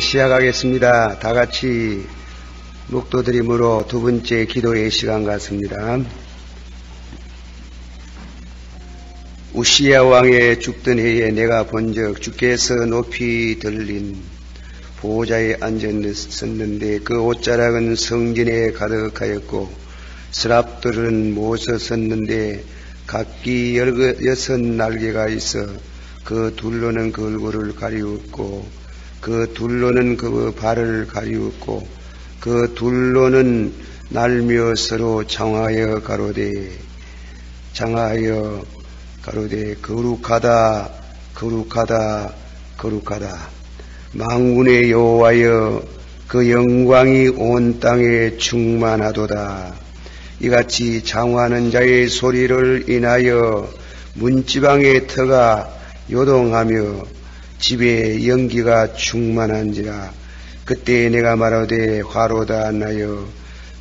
시작하겠습니다. 다 같이 묵도드림으로 두 번째 기도의 시간 같습니다. 우시야 왕의 죽던 해에 내가 본적 주께서 높이 들린 보호자에 앉았었는데 그 옷자락은 성전에 가득하였고 스랍들은 모서 섰는데 각기 6 날개가 있어 그 둘로는 그 얼굴을 가리웠고 그 둘로는 그 발을 가리웠고 그 둘로는 날며 서로 장하여 가로되 거룩하다 거룩하다 거룩하다 만군의 여호와여 그 영광이 온 땅에 충만하도다. 이같이 장화하는 자의 소리를 인하여 문지방의 터가 요동하며 집에 연기가 충만한지라. 그때 내가 말하되 화로다 나여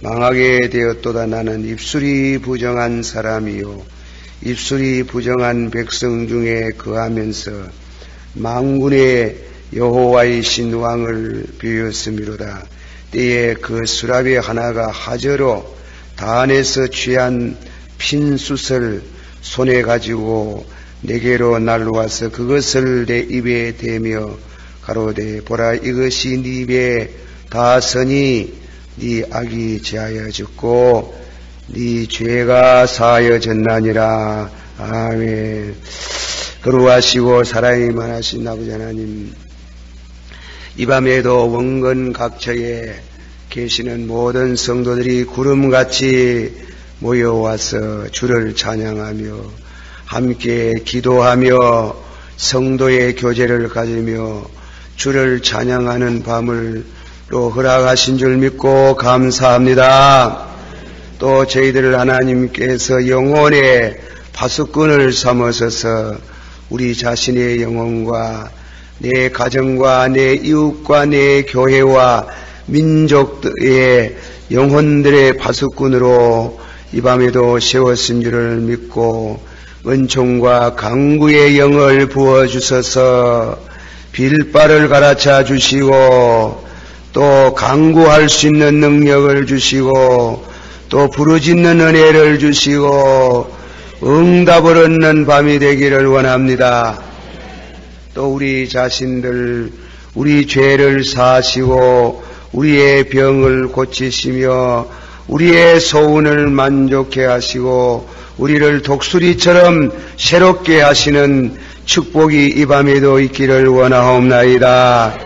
망하게 되었도다. 나는 입술이 부정한 사람이요 입술이 부정한 백성 중에 거하면서 만군의 여호와이신 왕을 비웃음이로다. 때에 그 수랍의 하나가 하저로 단에서 취한 핀숯을 손에 가지고 내게로 날라와서 그것을 내 입에 대며 가로되 보라 이것이 네 입에 닿았으니 네 악이 제하여졌고 네 죄가 사하여졌나니라. 아멘. 거룩하시고 사랑이 많으신 아버지 하나님, 이 밤에도 원근 각처에 계시는 모든 성도들이 구름같이 모여와서 주를 찬양하며 함께 기도하며 성도의 교제를 가지며 주를 찬양하는 밤을 또 허락하신 줄 믿고 감사합니다. 또 저희들을 하나님께서 영혼의 파수꾼을 삼으셔서 우리 자신의 영혼과 내 가정과 내 이웃과 내 교회와 민족의 영혼들의 파수꾼으로 이 밤에도 세웠은 줄을 믿고 은총과 강구의 영을 부어주셔서 빌바를 가르쳐 주시고 또 강구할 수 있는 능력을 주시고 또 부르짖는 은혜를 주시고 응답을 얻는 밤이 되기를 원합니다. 또 우리 자신들 우리 죄를 사하시고 우리의 병을 고치시며 우리의 소원을 만족해 하시고 우리를 독수리처럼 새롭게 하시는 축복이 이 밤에도 있기를 원하옵나이다.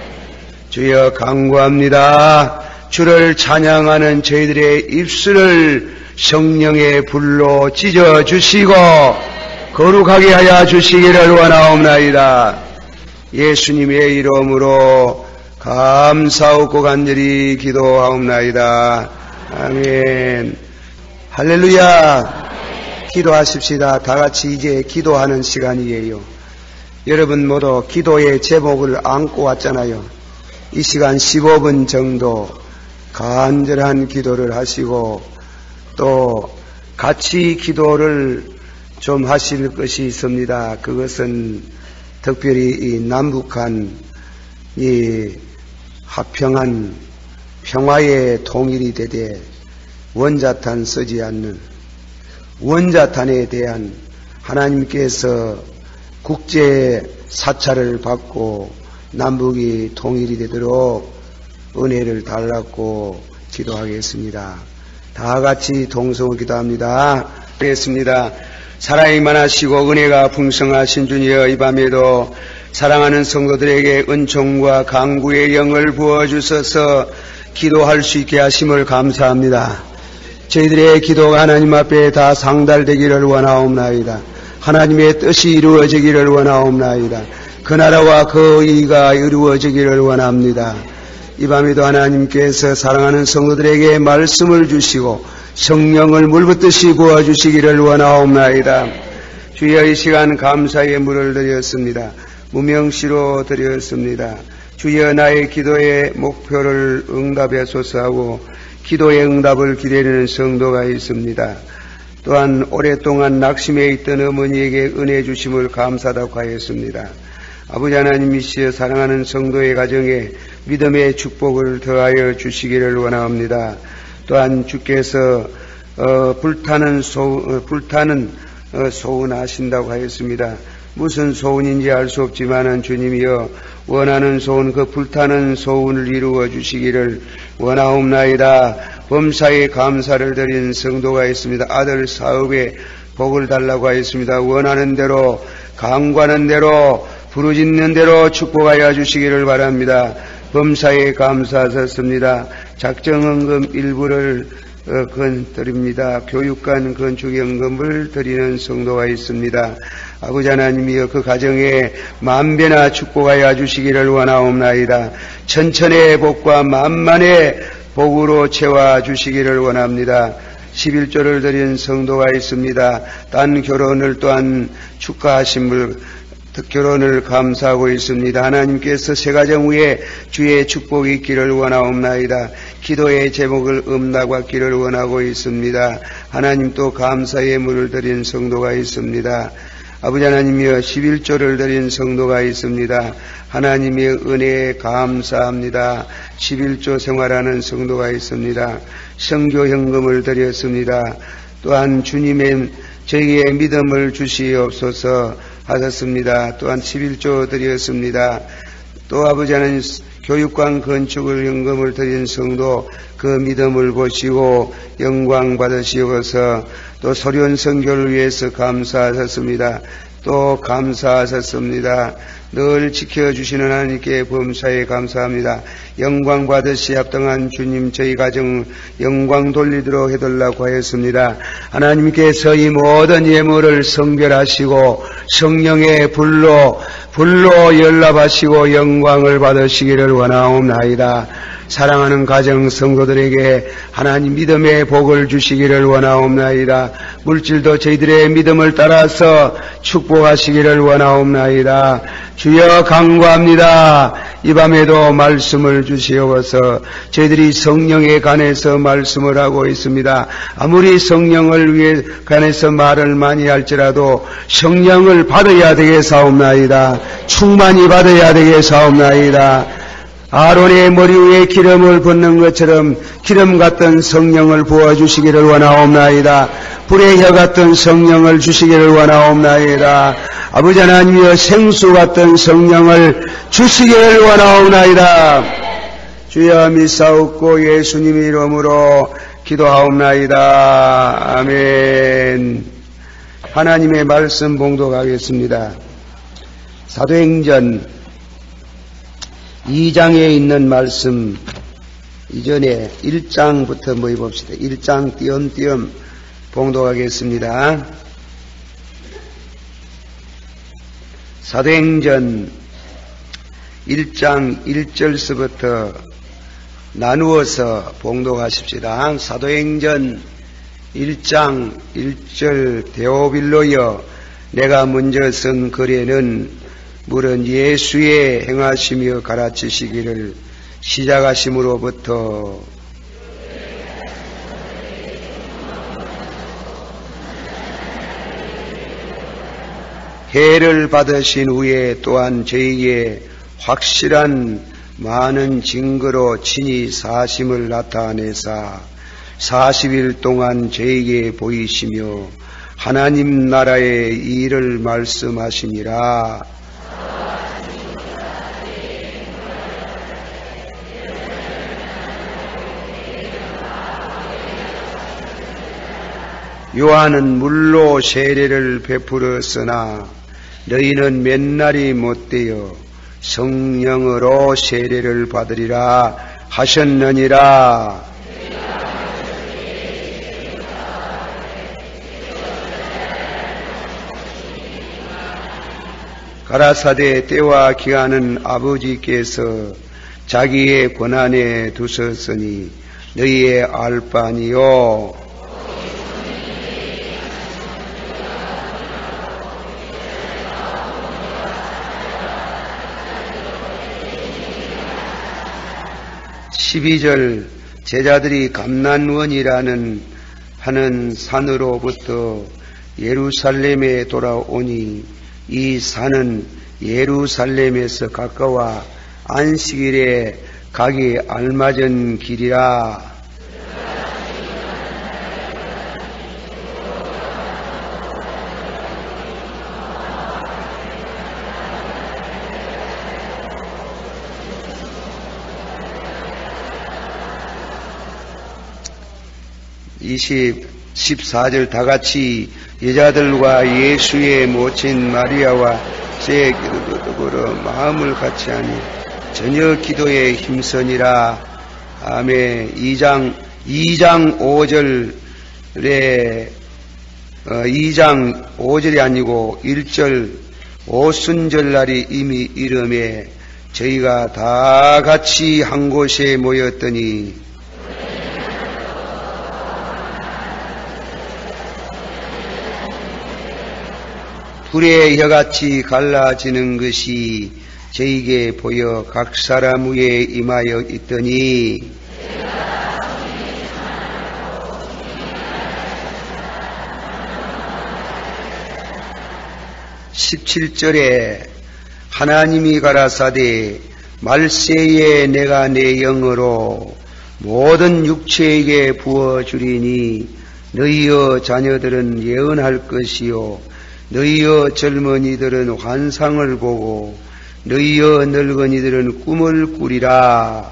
주여 간구합니다. 주를 찬양하는 저희들의 입술을 성령의 불로 찢어주시고 거룩하게 하여 주시기를 원하옵나이다. 예수님의 이름으로 감사하고 간절히 기도하옵나이다. 아멘. 할렐루야. 기도하십시다. 다같이 이제 기도하는 시간이에요. 여러분 모두 기도의 제목을 안고 왔잖아요. 이 시간 15분 정도 간절한 기도를 하시고 또 같이 기도를 좀 하실 것이 있습니다. 그것은 특별히 이 남북한 이 화평한 평화의 통일이 되되 원자탄 쓰지 않는 원자탄에 대한 하나님께서 국제 사찰을 받고 남북이 통일이 되도록 은혜를 달라고 기도하겠습니다. 다 같이 동성으로 기도합니다. 하겠습니다. 사랑이 많으시고 은혜가 풍성하신 주여, 이 밤에도 사랑하는 성도들에게 은총과 강구의 영을 부어주셔서 기도할 수 있게 하심을 감사합니다. 저희들의 기도가 하나님 앞에 다 상달되기를 원하옵나이다. 하나님의 뜻이 이루어지기를 원하옵나이다. 그 나라와 그 의가 이루어지기를 원합니다. 이 밤에도 하나님께서 사랑하는 성도들에게 말씀을 주시고 성령을 물붓듯이 부어주시기를 원하옵나이다. 주여, 이 시간 감사의 물을 드렸습니다. 무명시로 드렸습니다. 주여, 나의 기도의 목표를 응답하소서 하고 기도의 응답을 기다리는 성도가 있습니다. 또한 오랫동안 낙심해 있던 어머니에게 은혜 주심을 감사하다고 하였습니다. 아버지 하나님이시여, 사랑하는 성도의 가정에 믿음의 축복을 더하여 주시기를 원합니다. 또한 주께서 불타는 소원하신다고 하였습니다. 무슨 소원인지 알 수 없지만은 주님이여 원하는 소원, 그 불타는 소원을 이루어 주시기를 원하옵나이다. 범사에 감사를 드린 성도가 있습니다. 아들 사업에 복을 달라고 하였습니다. 원하는 대로, 강구하는 대로, 부르짖는 대로 축복하여 주시기를 바랍니다. 범사에 감사하셨습니다. 작정헌금 일부를 드립니다. 교육관 건축연금을 드리는 성도가 있습니다. 아버지 하나님이여 그 가정에 만배나 축복하여 주시기를 원하옵나이다. 천천의 복과 만만의 복으로 채워 주시기를 원합니다. 11조를 드린 성도가 있습니다. 딴 결혼을 또한 축하하심을 결혼을 감사하고 있습니다. 하나님께서 새 가정 위에 주의 축복이 있기를 원하옵나이다. 기도의 제목을 응답받기를 원하고 있습니다. 하나님 또 감사의 물을 드린 성도가 있습니다. 아버지 하나님이여 11조를 드린 성도가 있습니다. 하나님의 은혜에 감사합니다. 11조 생활하는 성도가 있습니다. 성교 현금을 드렸습니다. 또한 주님의 저희의 믿음을 주시옵소서 하셨습니다. 또한 11조 드렸습니다. 또 아버지 하나님 교육관 건축을 현금을 드린 성도 그 믿음을 보시고 영광 받으시옵소서. 또 소련 선교를 위해서 감사하셨습니다. 또 감사하셨습니다. 늘 지켜주시는 하나님께 범사에 감사합니다. 영광 받으시 합당한 주님 저희 가정 영광 돌리도록 해달라고 하였습니다. 하나님께서 이 모든 예물을 성별하시고 성령의 불로 연락하시고 영광을 받으시기를 원하옵나이다. 사랑하는 가정 성도들에게 하나님 믿음의 복을 주시기를 원하옵나이다. 물질도 저희들의 믿음을 따라서 축복하시기를 원하옵나이다. 주여 간구합니다. 이 밤에도 말씀을 주시옵소서. 저희들이 성령에 관해서 말씀을 하고 있습니다. 아무리 성령을 위해 관해서 말을 많이 할지라도 성령을 받아야 되겠사옵나이다. 충만히 받아야 되겠사옵나이다. 아론의 머리 위에 기름을 붓는 것처럼 기름 같은 성령을 부어주시기를 원하옵나이다. 불의 혀 같은 성령을 주시기를 원하옵나이다. 아버지 하나님이여 생수 같은 성령을 주시기를 원하옵나이다. 주여 믿사옵고 예수님의 이름으로 기도하옵나이다. 아멘. 하나님의 말씀 봉독하겠습니다. 사도행전 2장에 있는 말씀 이전에 1장부터 모여 봅시다. 1장 띄엄띄엄 봉독하겠습니다. 사도행전 1장 1절서부터 나누어서 봉독하십시다. 사도행전 1장 1절 데오빌로여 내가 먼저 쓴 글에는 물은 예수의 행하시며 가르치시기를 시작하심으로부터 해를 받으신 후에 또한 저희에게 확실한 많은 증거로 친히 사심을 나타내사 40일 동안 저희에게 보이시며 하나님 나라의 일을 말씀하시니라. 요한은 물로 세례를 베풀었으나 너희는 맨날이 못되어 성령으로 세례를 받으리라 하셨느니라. 가라사대 때와 기한은 아버지께서 자기의 권한에 두셨으니 너희의 알 바니요. 12절 제자들이 감난원이라는 하는 산으로부터 예루살렘에 돌아오니 이 산은 예루살렘에서 가까워 안식일에 가기 알맞은 길이라. 이 14절 다 같이 여자들과 예수의 모친 마리아와 제 기도로 마음을 같이 하니 전혀 기도에 힘쓰니라. 아멘. 2장 5절에 2장 5절이 아니고 1절 오순절날이 이미 이름에 저희가 다 같이 한 곳에 모였더니 불의 혀같이 갈라지는 것이 저에게 보여 각 사람 위에 임하여 있더니 17절에 하나님이 가라사대 말세에 내가 내 영으로 모든 육체에게 부어주리니 너희의 자녀들은 예언할 것이요 너희의 젊은이들은 환상을 보고 너희의 늙은이들은 꿈을 꾸리라.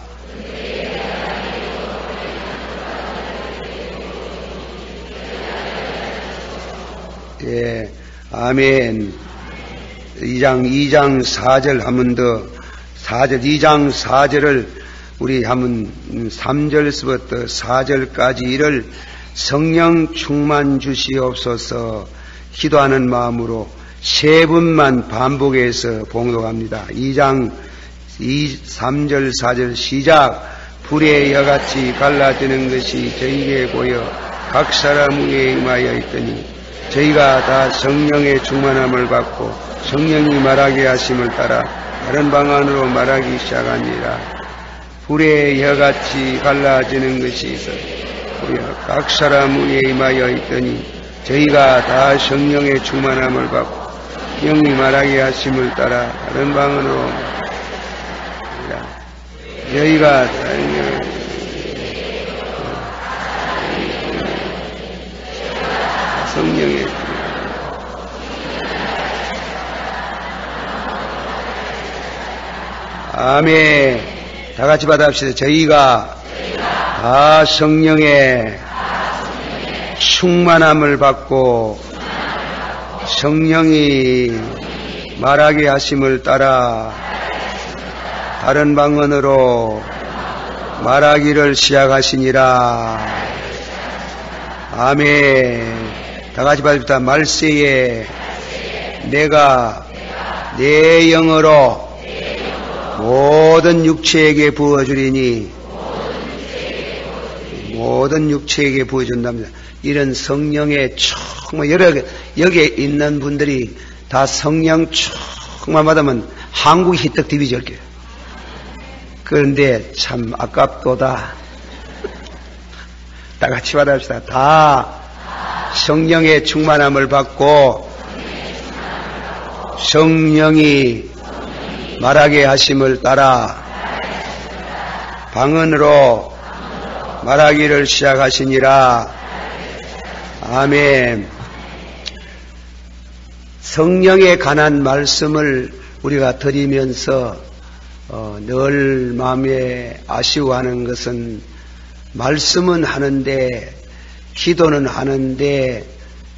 예, 아멘. 2장 4절 한번 더 2장 4절을 우리 한번 3절서부터 4절까지 이를 성령 충만 주시옵소서 기도하는 마음으로 세 분만 반복해서 봉독합니다. 2장 3절 4절 시작. 불의 여같이 갈라지는 것이 저희에게 보여 각 사람 위에 임하여 있더니 저희가 다 성령의 충만함을 받고 성령이 말하게 하심을 따라 다른 방언으로 말하기 시작하니라. 불의 여같이 갈라지는 것이 보여 각 사람 위에 임하여 있더니 저희가 다 성령의 충만함을 받고 영이 말하게 하심을 따라 다른 방언으로 저희가 성령의 아멘. 다 같이 받아봅시다. 저희가 다 성령의 충만함을 받고 성령이 말하게 하심을 따라 다른 방언으로 말하기를 시작하시니라. 아멘. 다 같이 받읍시다. 말세에 내가 내 영으로 모든 육체에게 부어주리니 모든 육체에게 부어준답니다. 이런 성령의 충만, 여기에 있는 분들이 다 성령 충만 받으면 한국이 희떡 디비질 거예요. 그런데 참 아깝도다. 다 같이 받아봅시다. 다 성령의 충만함을 받고 성령이 말하게 하심을 따라 방언으로 말하기를 시작하시니라. 아멘. 성령에 관한 말씀을 우리가 드리면서 늘 마음에 아쉬워하는 것은 말씀은 하는데 기도는 하는데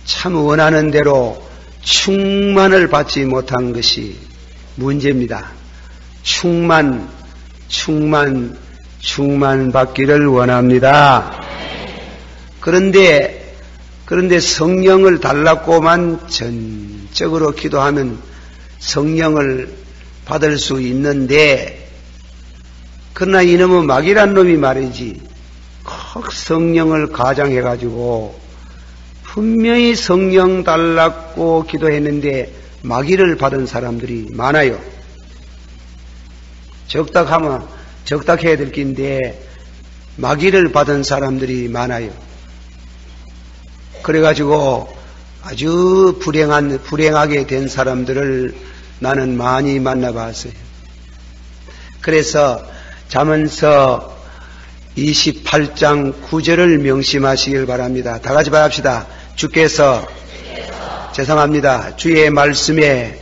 참 원하는 대로 충만을 받지 못한 것이 문제입니다. 충만 받기를 원합니다. 그런데 성령을 달라고만 전적으로 기도하면 성령을 받을 수 있는데, 그러나 이놈은 마귀란 놈이 말이지 꼭 성령을 가장해가지고 분명히 성령 달라고 기도했는데 마귀를 받은 사람들이 많아요. 적당하면 적당해야 될 긴데 마귀를 받은 사람들이 많아요. 그래가지고 아주 불행하게 된 사람들을 나는 많이 만나봤어요. 그래서 잠언서 28장 9절을 명심하시길 바랍니다. 다 같이 말합시다. 주께서 죄송합니다. 주의 말씀에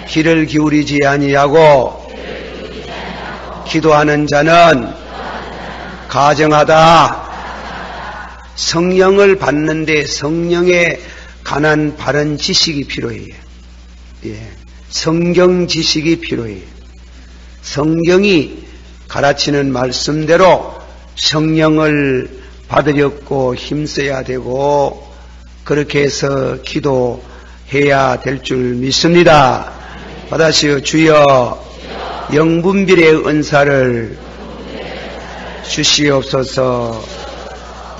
귀를 기울이지 아니하고 기도하는 자는 가정하다. 성령을 받는데 성령에 관한 바른 지식이 필요해요. 예. 성경 지식이 필요해요. 성경이 가르치는 말씀대로 성령을 받으려고 힘써야 되고 그렇게 해서 기도해야 될 줄 믿습니다. 받으시오. 주여 영분별의 은사를 주시옵소서.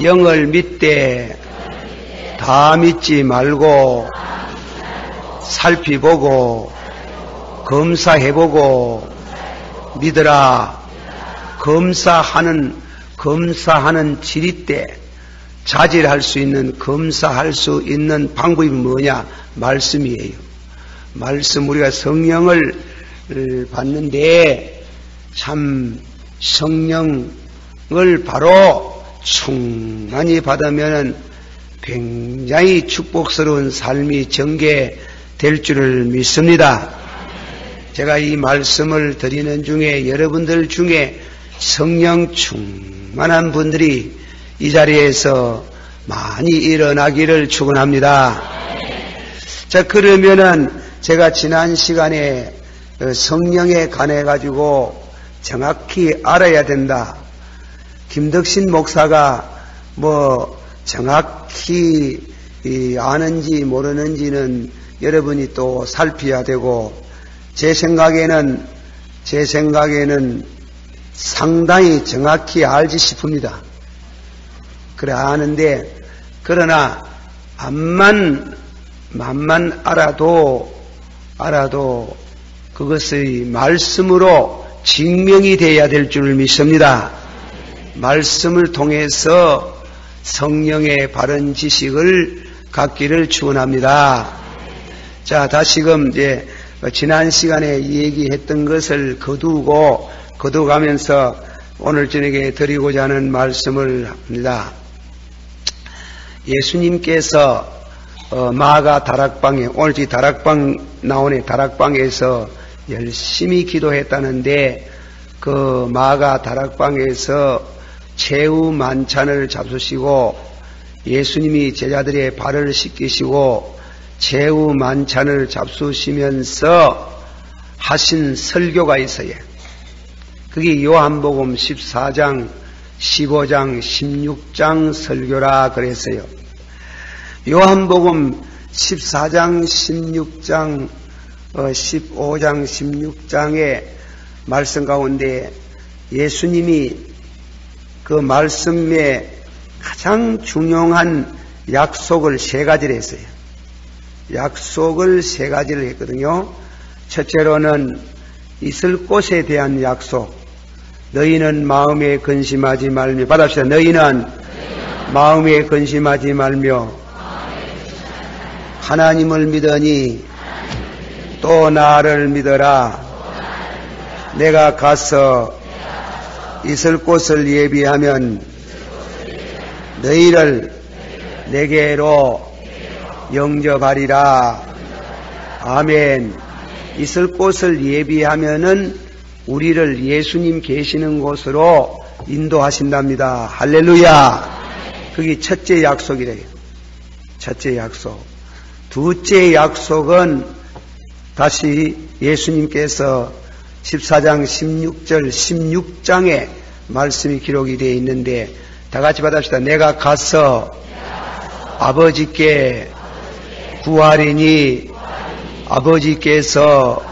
영을 믿되 다 믿지 말고 살피보고 검사해보고 믿으라. 검사하는 지리 때 자질할 수 있는, 검사할 수 있는 방법이 뭐냐? 말씀이에요. 말씀, 우리가 성령을 받는데 참 성령을 바로 충만히 받으면 굉장히 축복스러운 삶이 전개될 줄을 믿습니다. 제가 이 말씀을 드리는 중에 여러분들 중에 성령 충만한 분들이 이 자리에서 많이 일어나기를 축원합니다. 자, 그러면은 제가 지난 시간에 성령에 관해 가지고 정확히 알아야 된다. 김덕신 목사가 뭐 정확히 아는지 모르는지는 여러분이 또 살펴야 되고, 제 생각에는 상당히 정확히 알지 싶습니다. 그래 아는데, 그러나 맘만 알아도 그것의 말씀으로 증명이 되어야 될 줄 믿습니다. 말씀을 통해서 성령의 바른 지식을 갖기를 축원합니다. 자, 다시금 이제 지난 시간에 얘기했던 것을 거두가면서 오늘 저녁에 드리고자 하는 말씀을 합니다. 예수님께서 마가 다락방에, 오늘 이 다락방 나오네, 다락방에서 열심히 기도했다는데, 그 마가 다락방에서 최후 만찬을 잡수시고 예수님이 제자들의 발을 씻기시고 최후 만찬을 잡수시면서 하신 설교가 있어요. 그게 요한복음 14장, 15장, 16장 설교라 그랬어요. 요한복음 14장, 16장, 15장, 16장의 말씀 가운데 예수님이 그 말씀에 가장 중요한 약속을 세 가지를 했어요. 약속을 세 가지를 했거든요. 첫째로는 있을 곳에 대한 약속. 너희는 마음에 근심하지 말며, 받아봅시다. 너희는 마음에 근심하지 말며 하나님을 믿으니 또 나를 믿어라. 내가 가서 있을 곳을 예비하면 너희를 내게로 영접하리라. 아멘. 있을 곳을 예비하면은 우리를 예수님 계시는 곳으로 인도하신답니다. 할렐루야. 그게 첫째 약속이래요. 첫째 약속. 둘째 약속은 다시 예수님께서 14장 16절 16장에 말씀이 기록이 되어 있는데, 다 같이 받읍시다. 내가 가서 아버지께 구하리니 아버지께서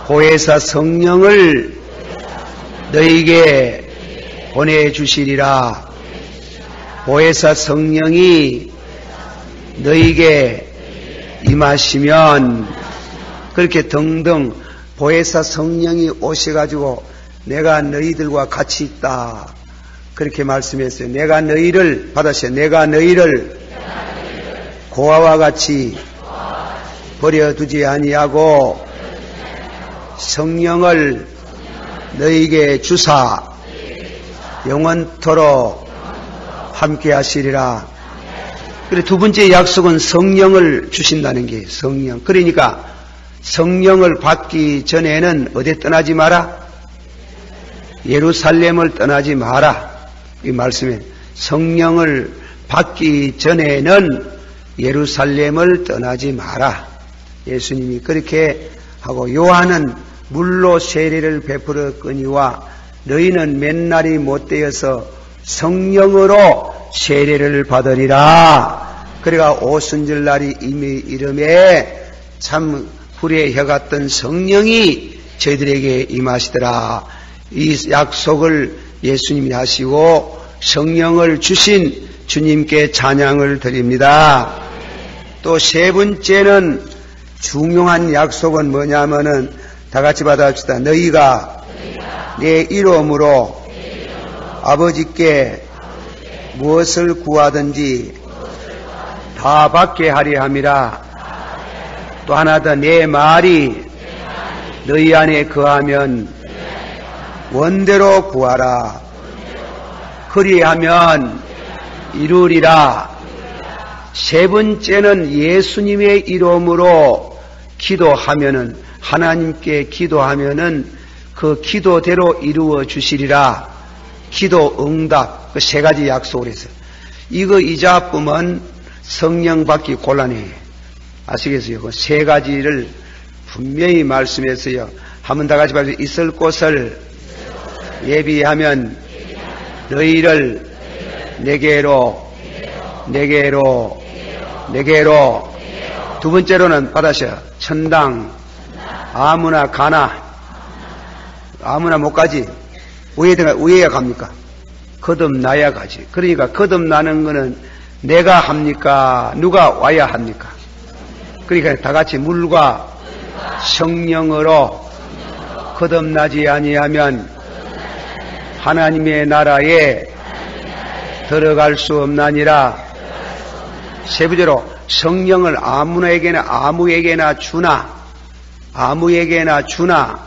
보혜사 성령을 너희에게 보내주시리라. 보혜사 성령이 너희에게 임하시면, 그렇게 등등 보혜사 성령이 오셔가지고 내가 너희들과 같이 있다, 그렇게 말씀했어요. 내가 너희를, 받으세요. 내가 너희를 고아와 같이 버려두지 아니하고 성령을 너희에게 주사 영원토록 함께 하시리라. 그리고 두 번째 약속은 성령을 주신다는 게 성령. 그러니까 성령을 받기 전에는 어디 떠나지 마라? 예루살렘을 떠나지 마라. 이 말씀에 성령을 받기 전에는 예루살렘을 떠나지 마라. 예수님이 그렇게 하고 요한은 물로 세례를 베풀었거니와 너희는 맨날이 못되어서 성령으로 세례를 받으리라. 그래가 오순절날이 이미 이름에 참 불의 혀 같던 성령이 저희들에게 임하시더라. 이 약속을 예수님이 하시고 성령을 주신 주님께 찬양을 드립니다. 또 세 번째는 중요한 약속은 뭐냐면은 다 같이 받아봅시다. 너희가 내 이름으로 아버지께 무엇을 구하든지 다 받게 하리 함이라. 또 하나 더 내 말이 너희 안에 거하면 원대로 구하라. 그리하면 이루리라. 세 번째는 예수님의 이름으로 기도하면은 하나님께 기도하면은 그 기도대로 이루어 주시리라. 기도 응답 그 세 가지 약속을 했어요. 이거 이자품은 성령 받기 곤란해. 아시겠어요? 그 세 가지를 분명히 말씀했어요. 한번 다 같이 봐주세요. 있을 곳을 예비하면 너희를 내게로. 두 번째로는 받으셔. 천당 아무나 가나. 아무나 못 가지. 우회야 갑니까? 거듭나야 가지. 그러니까 거듭나는 거는 내가 합니까? 누가 와야 합니까? 그러니까 다 같이 물과 성령으로 거듭나지 아니하면 하나님의 나라에 들어갈 수 없나니라. 세 번째로 성령을 아무에게나 주나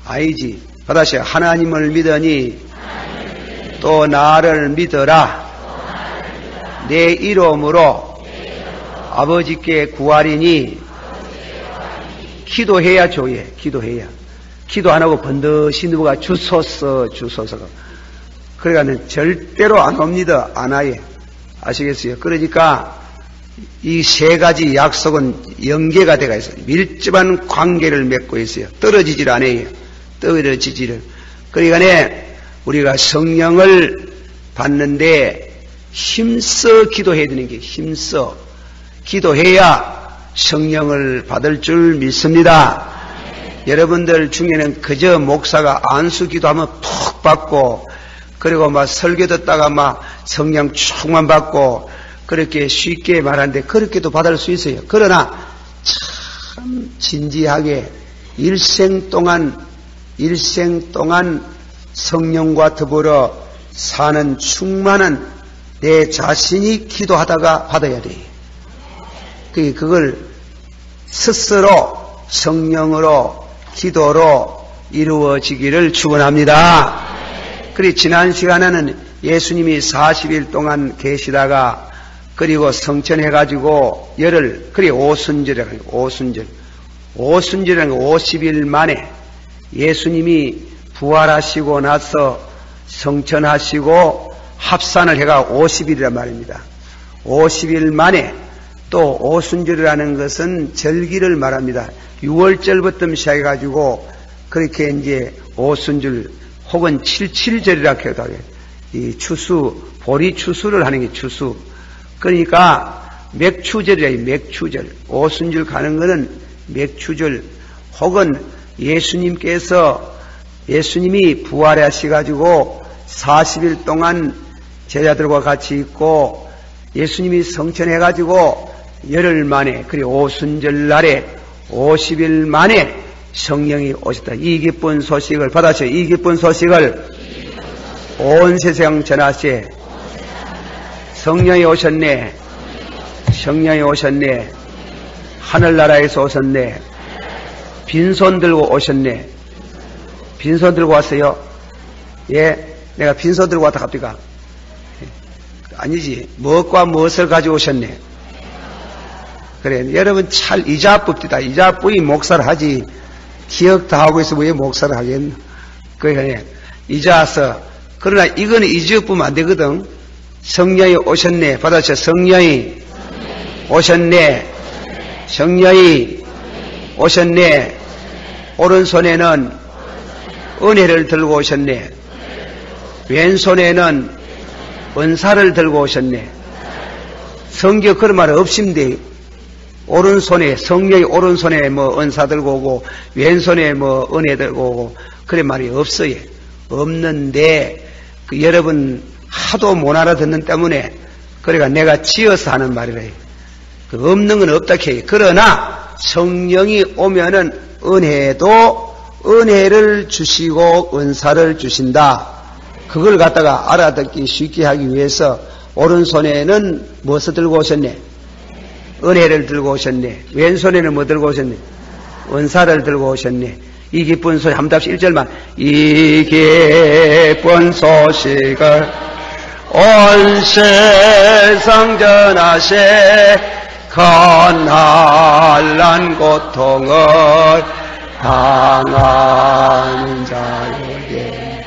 아니지. 받아서 하나님을 믿으니 또 나를 믿어라. 내 이름으로 아버지께 구하리니. 기도해야 조예. 기도해야. 기도 안 하고 번듯이 누가 주소서가. 그러니까 절대로 안 옵니다. 안 와요. 아시겠어요? 그러니까 이 세 가지 약속은 연계가 되어 있어요. 밀접한 관계를 맺고 있어요. 떨어지질 않아요. 떨어지지를. 그러니까 우리가 성령을 받는데 힘써 기도해야 되는 게 힘써 기도해야 성령을 받을 줄 믿습니다. 여러분들 중에는 그저 목사가 안수 기도하면 푹 받고 그리고 막 설교 듣다가 막 성령 충만 받고 그렇게 쉽게 말하는데 그렇게도 받을 수 있어요. 그러나 참 진지하게 일생 동안 성령과 더불어 사는 충만한 내 자신이 기도하다가 받아야 돼요. 그걸 스스로 성령으로 기도로 이루어지기를 축원합니다. 그리고 지난 시간에는 예수님이 40일 동안 계시다가 그리고 성천해가지고 그리고 오순절이라는 오순절이라는 50일 만에 예수님이 부활하시고 나서 성천하시고 합산을 해가 50일이란 말입니다. 50일 만에 또 오순절이라는 것은 절기를 말합니다. 6월절부터 시작해가지고 그렇게 이제 오순절 혹은 77절이라고 해도 하겠. 이 추수, 보리 추수를 하는 게 추수. 그러니까 맥추절이에요. 맥추절. 오순절 가는 거는 맥추절 혹은 예수님이 부활하셔가지고 40일 동안 제자들과 같이 있고 예수님이 성천해가지고 열흘 만에 그리고 오순절 날에 50일 만에 성령이 오셨다. 이 기쁜 소식을 받아서 이 기쁜 소식을 온 세상 전하세. 성령이 오셨네. 하늘나라에서 오셨네. 빈손 들고 오셨네. 빈손 들고 왔어요? 예, 내가 빈손 들고 왔다 갑니까? 아니지. 무엇과 무엇을 가지고 오셨네? 그래, 여러분 잘 이자법이다. 이자법이 목사를 하지. 기억 다 하고 있으면 왜 목사를 하겠나? 그래, 이자서. 그러나 이거는 이자법은 안 되거든. 성령이 오셨네. 받아서 성령이 오셨네. 성령이 오셨네. 오른손에는 은혜를 들고 오셨네. 왼손에는 은사를 들고 오셨네. 성경 그런 말 없습니다. 오른손에, 성령이 오른손에 뭐 은사 들고 오고, 왼손에 뭐 은혜 들고 오고, 그런 말이 없어요. 없는데, 여러분 하도 못 알아듣는 때문에, 그러니까 내가 지어서 하는 말이래요. 없는 건 없다 해요. 그러나, 성령이 오면은 은혜를 주시고, 은사를 주신다. 그걸 갖다가 알아듣기 쉽게 하기 위해서 오른손에는 무엇을 들고 오셨네? 은혜를 들고 오셨네. 왼손에는 뭐 들고 오셨네? 은사를 들고 오셨네. 이 기쁜 소식 한 답씩 1절만. 이 기쁜 소식을 온 세상 전하세 가난한 고통을 당하는 자에게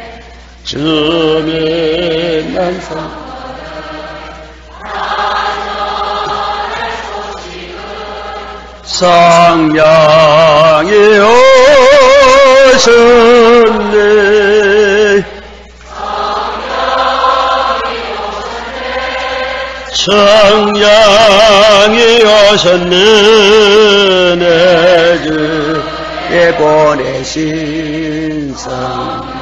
주의 난성 성령이 오셨네. 성령이 오셨네. 내 주에 보내신 성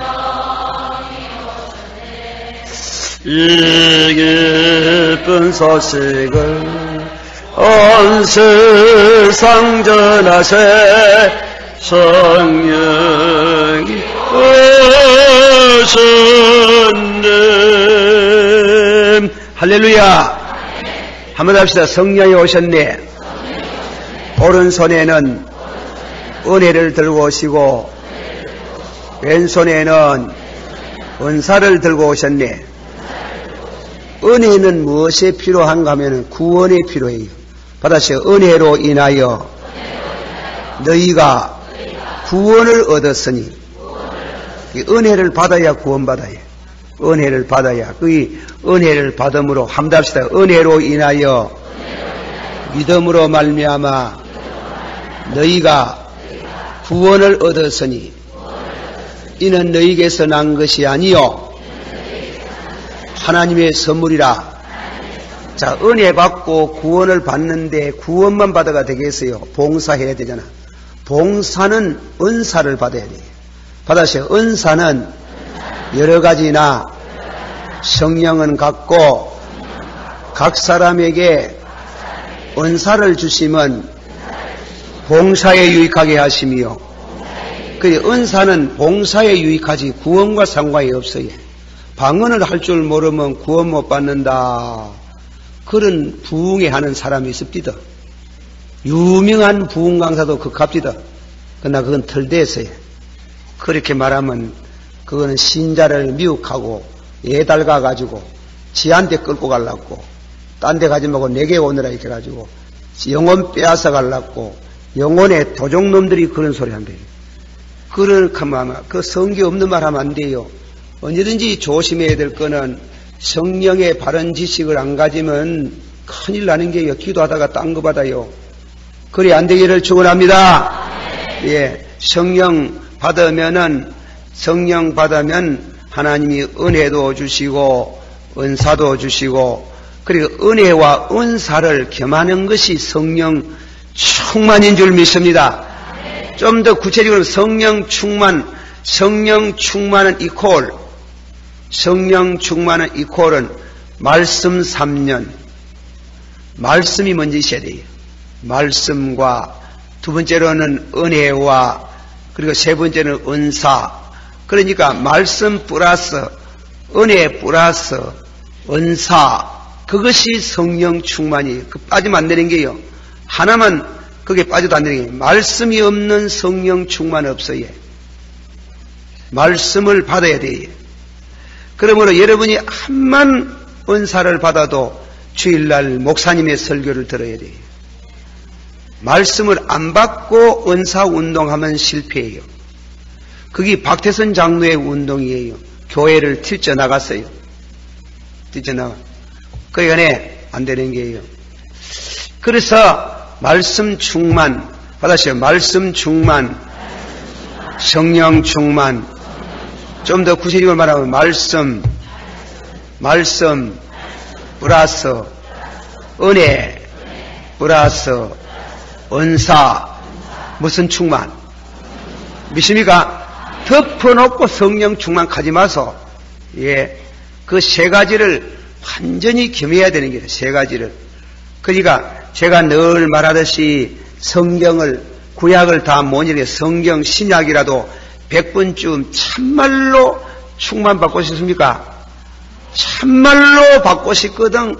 이 기쁜 소식을 온 세상 전하세 성령이 오셨네. 할렐루야. 한번 합시다. 성령이 오셨네. 오른손에는 은혜를 들고 오시고 왼손에는 은사를 들고 오셨네. 은혜는 무엇에 필요한가 하면 구원에 필요해요. 받아서 은혜로 인하여 너희가 구원을 얻었으니 은혜를 받아야 구원받아요. 은혜를 받아야 그 은혜를 받음으로 함답시다. 은혜로 인하여 믿음으로 말미암아 너희가 구원을 얻었으니 이는 너희에게서 난 것이 아니요 하나님의 선물이라. 자, 은혜 받고 구원을 받는데 구원만 받아가 되겠어요? 봉사해야 되잖아. 봉사는 은사를 받아야 돼요. 받아서 은사는 여러 가지나 성령은 같고 각 사람에게 은사를 주시면 봉사에 유익하게 하시며 그 은사는 봉사에 유익하지 구원과 상관이 없어요. 방언을 할 줄 모르면 구원 못 받는다. 그런 부흥회 하는 사람이 있습니다. 유명한 부흥 강사도 그갑디다. 그러나 그건 털대에서요. 그렇게 말하면 그거는 신자를 미혹하고 예달가 가지고 지한테 끌고 가려고 딴 데 가지 말고 내게 오느라 이렇게 가지고 영혼 빼앗아 가려고 영혼의 도적놈들이 그런 소리 한대요. 그렇게 하면 그 성경 없는 말 하면 안 돼요. 언제든지 조심해야 될 거는 성령의 바른 지식을 안 가지면 큰일 나는 게요. 기도하다가 딴 거 받아요. 그리 안 되기를 축원합니다. 예, 성령 받으면 하나님이 은혜도 주시고 은사도 주시고 그리고 은혜와 은사를 겸하는 것이 성령 충만인 줄 믿습니다. 좀 더 구체적으로 성령 충만은 이퀄은 말씀 3년. 말씀이 먼저 있어야 돼요. 말씀과 두 번째로는 은혜와 그리고 세 번째는 은사. 그러니까 말씀 플러스 은혜 플러스 은사. 그것이 성령 충만이. 빠지면 안 되는 게요. 하나만 그게 빠져도 안 되는 게 말씀이 없는 성령 충만 없어요. 말씀을 받아야 돼요. 그러므로 여러분이 한만 은사를 받아도 주일날 목사님의 설교를 들어야 돼요. 말씀을 안 받고 은사 운동하면 실패해요. 그게 박태선 장로의 운동이에요. 교회를 튀쳐나갔어요. 튀쳐나가. 그게 안 되는 게예요. 그래서 말씀 충만 받으세요. 말씀 충만, 성령 충만. 좀 더 구체적으로 말하면 말씀 플러스 은혜 플러스 은사. 무슨 충만? 믿습니까? 덮어놓고 성령 충만 가지 마소. 예. 그 세 가지를 완전히 겸해야 되는 거예요. 세 가지를. 그러니까 제가 늘 말하듯이 성경을, 구약을 다 못 읽게 성경, 신약이라도 100번쯤 참말로 충만받고 싶습니까? 참말로 받고 싶거든,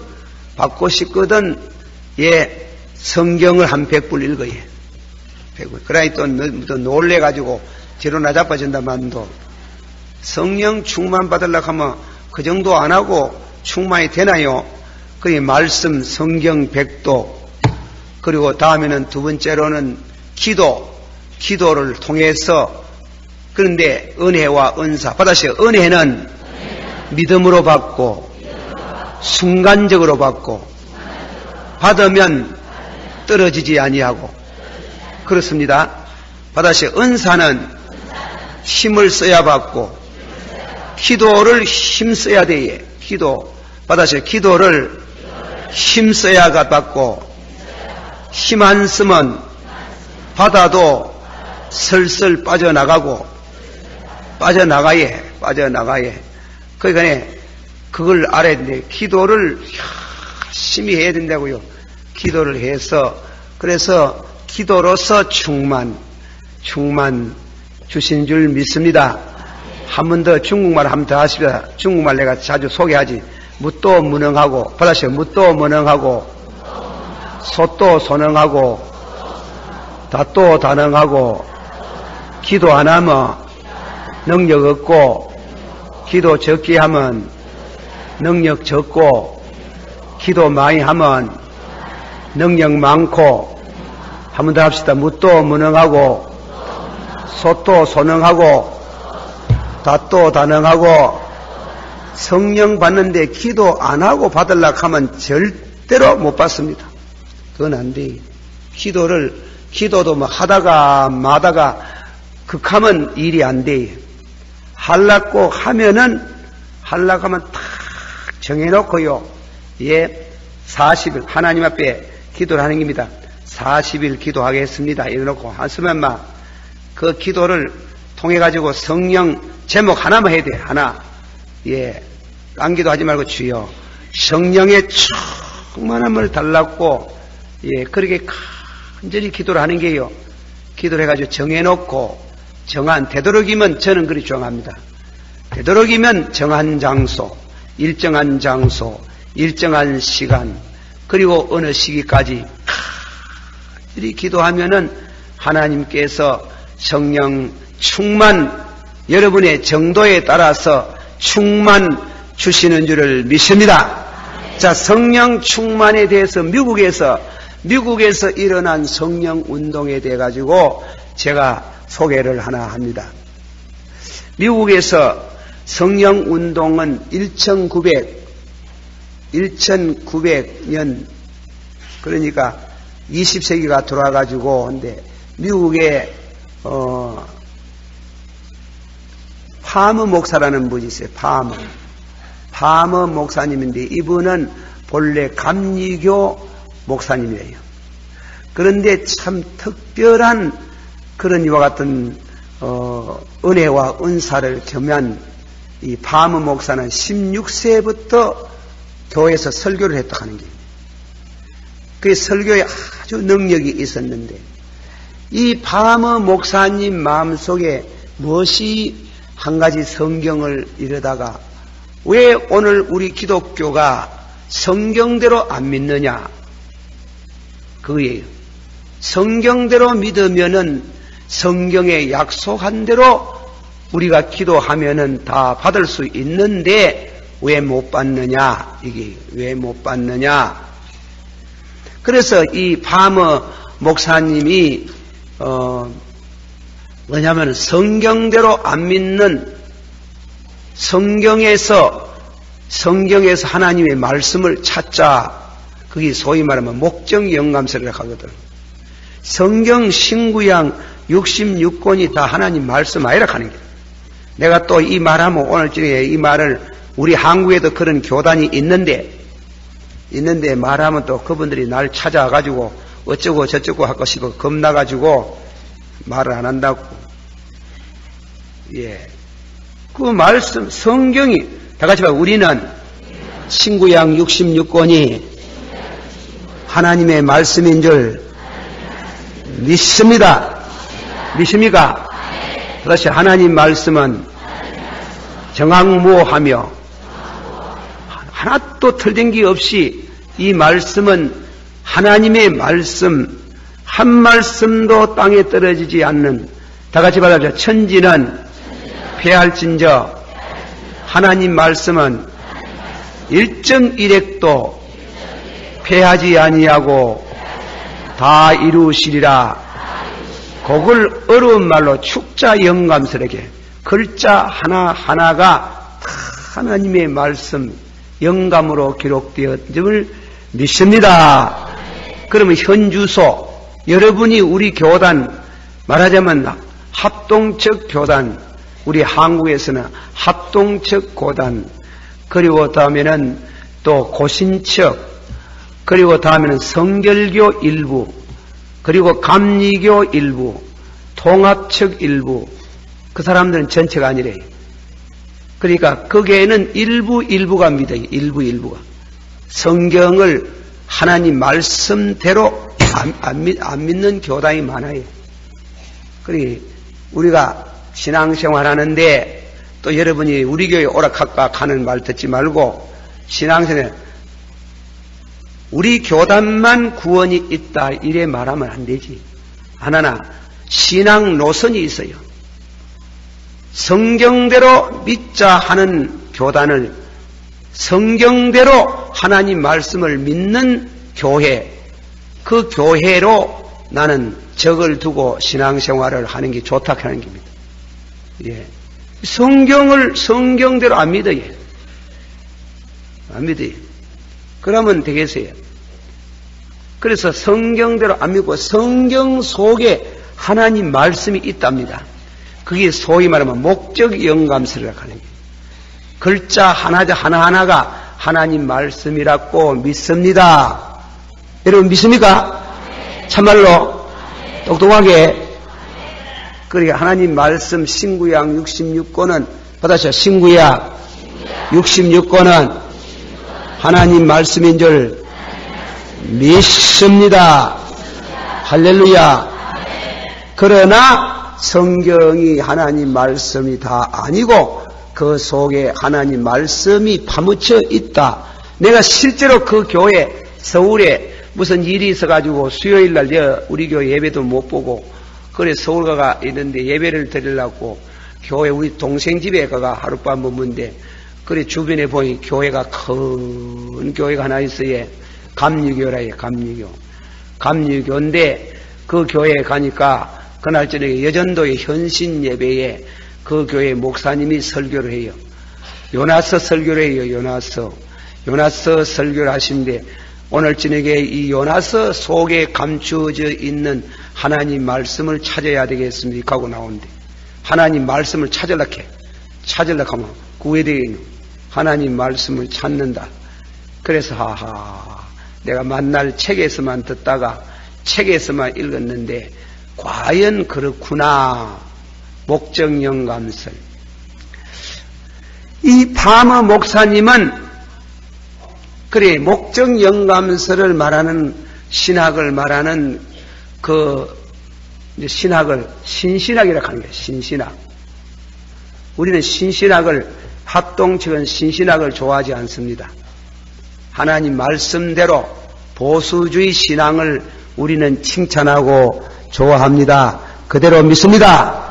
예, 성경을 한 100번 읽어야 해. 100번. 그러니 또 놀래가지고 뒤로 나자빠진다만도 성령 충만 받으려고 하면 그 정도 안 하고 충만이 되나요? 그게 말씀, 성경 100도, 그리고 다음에는 두 번째로는 기도를 통해서. 그런데 은혜와 은사 받으세요. 은혜는 믿음으로 받고 순간적으로 받고 받으면 떨어지지 아니하고 그렇습니다. 받으세요. 은사는 힘을 써야 받고 기도를 힘써야 돼요. 기도 받으세요. 기도를 힘써야 받고 힘 안 쓰면 받아도 슬슬 빠져나가예. 그러니까 그걸 알아야 되는데 기도를 열심히 해야 된다고요. 기도를 해서 그래서 기도로서 충만 주신 줄 믿습니다. 한 번 더 중국말 한 번 더 하십시다. 중국말 내가 자주 소개하지. 묻도 무능하고 받으세요. 묻도 무능하고 소도 소능하고 다도 다능하고 기도 안 하면 능력 없고 기도 적게 하면 능력 적고 기도 많이 하면 능력 많고. 한 번 더 합시다. 묻도 무능하고 소도 소능하고 다도 다능하고. 성령 받는데 기도 안 하고 받으려고 하면 절대로 못 받습니다. 그건 안 돼요. 기도도 뭐 하다가 마다가 극하면 일이 안 돼요. 하려고 하면 탁 정해놓고요. 예, 40일 하나님 앞에 기도를 하는 겁니다. 40일 기도하겠습니다. 이래놓고 하시면 그 기도를 통해 가지고 성령 제목 하나만 해야 돼. 하나. 예, 딴 기도하지 말고 주여 성령의 충만함을 달라고. 예, 그렇게 간절히 기도를 하는 게요. 기도를 해가지고 정해놓고 되도록이면 저는 그리 정합니다. 되도록이면 정한 장소, 일정한 시간, 그리고 어느 시기까지 간절히 기도하면은 하나님께서 성령 충만, 여러분의 정도에 따라서 충만 주시는 줄을 믿습니다. 자, 성령 충만에 대해서 미국에서 일어난 성령 운동에 대해 가지고 제가 소개를 하나 합니다. 미국에서 성령 운동은 1900년, 그러니까 20세기가 돌아가지고, 근데 미국에 파머 목사라는 분이 있어요. 파머 목사님인데 이분은 본래 감리교 목사님이에요. 그런데 참 특별한 그런 이와 같은 은혜와 은사를 겸한 이 파머 목사는 16세부터 교회에서 설교를 했다 하는 게, 그 설교에 아주 능력이 있었는데, 이 파머 목사님 마음속에 무엇이 한 가지 성경을 이러다가 왜 오늘 우리 기독교가 성경대로 안 믿느냐, 그거예요. 성경대로 믿으면은 성경에 약속한 대로 우리가 기도하면은 다 받을 수 있는데 왜 못 받느냐? 이게 왜 못 받느냐? 그래서 이 파머 목사님이 뭐냐면 성경대로 안 믿는 성경에서 하나님의 말씀을 찾자. 그게 소위 말하면 목적 영감설이라고 하거든. 성경 신구약 66권이 다 하나님 말씀 아니라 하는 게. 내가 또 이 말하면 오늘 중에 이 말을 우리 한국에도 그런 교단이 있는데 말하면 또 그분들이 날 찾아가지고 어쩌고 저쩌고 할 것이고 겁나가지고 말을 안 한다고. 예. 그 말씀, 성경이, 다 같이 봐. 우리는 신구약 66권이 하나님의 말씀인 줄 믿습니다. 믿습니까? 다시 하나님 말씀은 정확무하며 하나도 틀린 게 없이 이 말씀은 하나님의 말씀 한 말씀도 땅에 떨어지지 않는 다 같이 받아보자. 천지는 패할진저 하나님 말씀은 1.1핵도 패하지 아니하고 다 이루시리라. 그걸 어려운 말로 축자 영감설에게 글자 하나하나가 다 하나님의 말씀 영감으로 기록되었음을 믿습니다. 그러면 현주소 여러분이 우리 교단 말하자면 합동적 교단 우리 한국에서는 합동적 교단 그리고 다음에는 또 고신척 그리고 다음에는 성결교 일부 그리고 감리교 일부 통합척 일부 그 사람들은 전체가 아니래요. 그러니까 거기에는 일부가 믿어요. 일부가 성경을 하나님 말씀대로 안 믿는 교단이 많아요. 그러니 우리가 신앙생활 하는데 또 여러분이 우리 교회 오락학과 하는 말 듣지 말고 신앙생활 우리 교단만 구원이 있다 이래 말하면 안 되지. 하나 신앙 노선이 있어요. 성경대로 믿자 하는 교단을 성경대로 하나님 말씀을 믿는 교회 그 교회로 나는 적을 두고 신앙생활을 하는 게 좋다 하는 겁니다. 예. 성경을 성경대로 안 믿어요. 안 믿어요. 그러면 되겠어요. 그래서 성경대로 안 믿고 성경 속에 하나님 말씀이 있답니다. 그게 소위 말하면 목적 영감설이라고 하는 거예요. 글자 하나하나가 하나님 말씀이라고 믿습니다. 여러분 믿습니까? 참말로 똑똑하게. 그러니까 하나님 말씀 신구약 66권은 받아서 신구약 66권은 하나님 말씀인 줄 믿습니다. 할렐루야. 그러나 성경이 하나님 말씀이 다 아니고 그 속에 하나님 말씀이 파묻혀 있다. 내가 실제로 그 교회 서울에 무슨 일이 있어가지고 수요일날 우리 교회 예배도 못 보고 그래 서울 가가 있는데 예배를 드리려고 교회 우리 동생 집에 가가 하룻밤 머문데 그래 주변에 보니 교회가 큰 교회가 하나 있어요. 감리교라요. 감리교인데 그 교회에 가니까 그날 저녁에 여전도의 현신 예배에 그 교회 목사님이 설교를 해요. 요나서 설교를 해요. 요나서 설교를 하시는데 오늘 저녁에 이 요나서 속에 감추어져 있는 하나님 말씀을 찾아야 되겠습니까? 하고 나오는데 하나님 말씀을 찾으려고 하면 구해되어 있는 하나님 말씀을 찾는다. 그래서 내가 만날 책에서만 듣다가 책에서만 읽었는데 과연 그렇구나. 목적 영감설. 이 파머 목사님은 그래 목적 영감설을 말하는 신학을 말하는 그 신학을 신신학이라고 하는 거예요. 신신학. 우리는 신신학을 합동측은 신신학을 좋아하지 않습니다. 하나님 말씀대로 보수주의 신앙을 우리는 칭찬하고 좋아합니다. 그대로 믿습니다.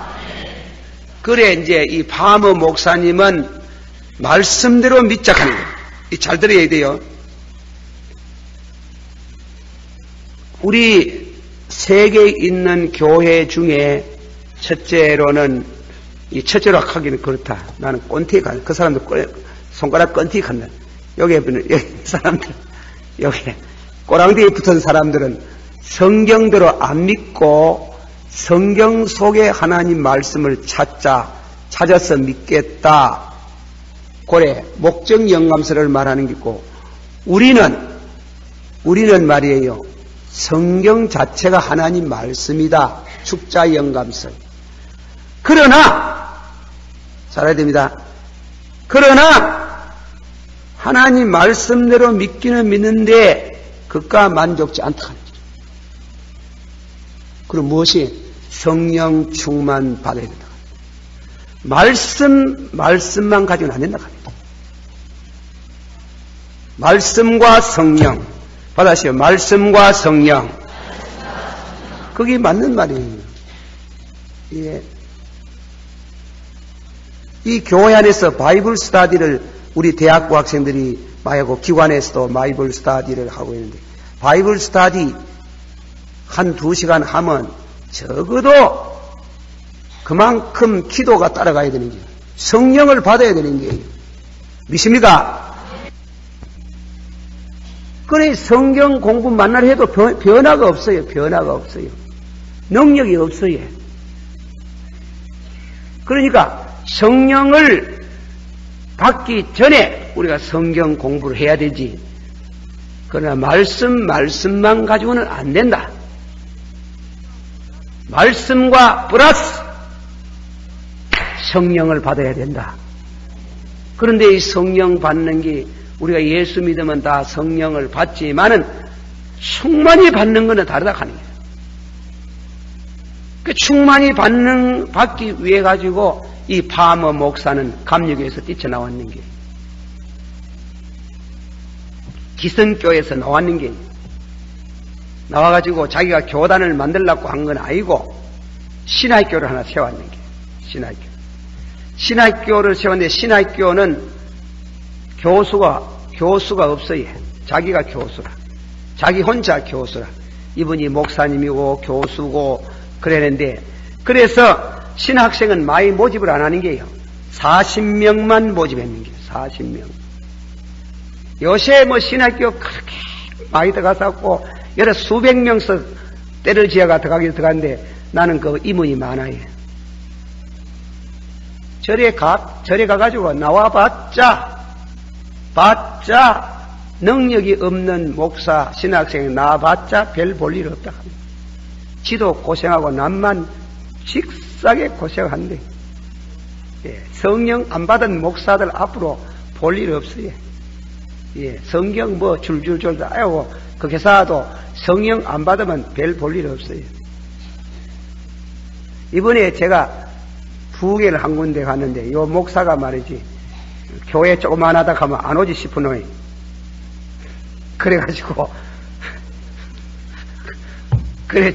그래 이제 이 파머 목사님은 말씀대로 믿자하는 거예요. 잘 들어야 돼요. 우리 세계에 있는 교회 중에 첫째로는 이 첫째로 하기는 그렇다. 나는 꼰티 간, 그 사람들 손가락 꼰티 간다. 여기 사람들, 여기 꼬랑대에 붙은 사람들은 성경대로 안 믿고 성경 속에 하나님 말씀을 찾아서 믿겠다. 그래, 목적 영감서를 말하는 게 있고, 우리는 말이에요. 성경 자체가 하나님 말씀이다. 축자 영감서. 그러나, 잘 알아야 됩니다. 그러나, 하나님 말씀대로 믿기는 믿는데, 그가 만족지 않다. 그럼 무엇이? 성령 충만 받아야 된다. 말씀만 가지고는 안 된다. 말씀과 성령. 받아시오. 말씀과 성령. 그게 맞는 말이에요. 예. 이 교회 안에서 바이블 스터디를 우리 대학부 학생들이 많이 하고 기관에서도 바이블 스터디를 하고 있는데, 바이블 스터디 한 2시간 하면 적어도 그만큼 기도가 따라가야 되는 거예요. 성령을 받아야 되는 거예요. 믿습니까? 그래, 성경 공부 만날 해도 변화가 없어요. 변화가 없어요. 능력이 없어요. 그러니까 성령을 받기 전에 우리가 성경 공부를 해야 되지. 그러나 말씀만 가지고는 안 된다. 말씀과 플러스 성령을 받아야 된다. 그런데 이 성령 받는 게 우리가 예수 믿으면 다 성령을 받지만은 충만히 받는 것은 다르다 하는 거예요. 그 충만히 받기 위해 가지고 이 파머 목사는 감리교에서 뛰쳐나왔는 게, 기성교에서 나왔는 게, 나와가지고 자기가 교단을 만들려고 한 건 아니고 신학교를 하나 세웠는 게, 신학교를 세웠는데, 신학교는 교수가 없어요. 자기가 교수라. 자기 혼자 교수라. 이분이 목사님이고 교수고 그랬는데, 그래서 신학생은 많이 모집을 안 하는 게요. 40명만 모집했는 게요. 40명. 요새 신학교 그렇게 많이 들어가서 여러 수백 명서 때를 지어가 들어가는데 나는 그 이문이 많아요. 절에 가가지고 나와봤자 능력이 없는 목사, 신학생이 나와봤자 별 볼 일 없다. 지도 고생하고 남만 식사게 고생한대. 예, 성령 안 받은 목사들 앞으로 볼 일 없어요. 예, 성경 줄줄줄 다 알고 그 교사도 성령 안 받으면 별 볼 일 없어요. 이번에 제가 부계를 한 군데 갔는데 요 목사가 말이지, 교회 조그만 하다 가면 안 오지 싶은 놈이. 그래가지고 그래,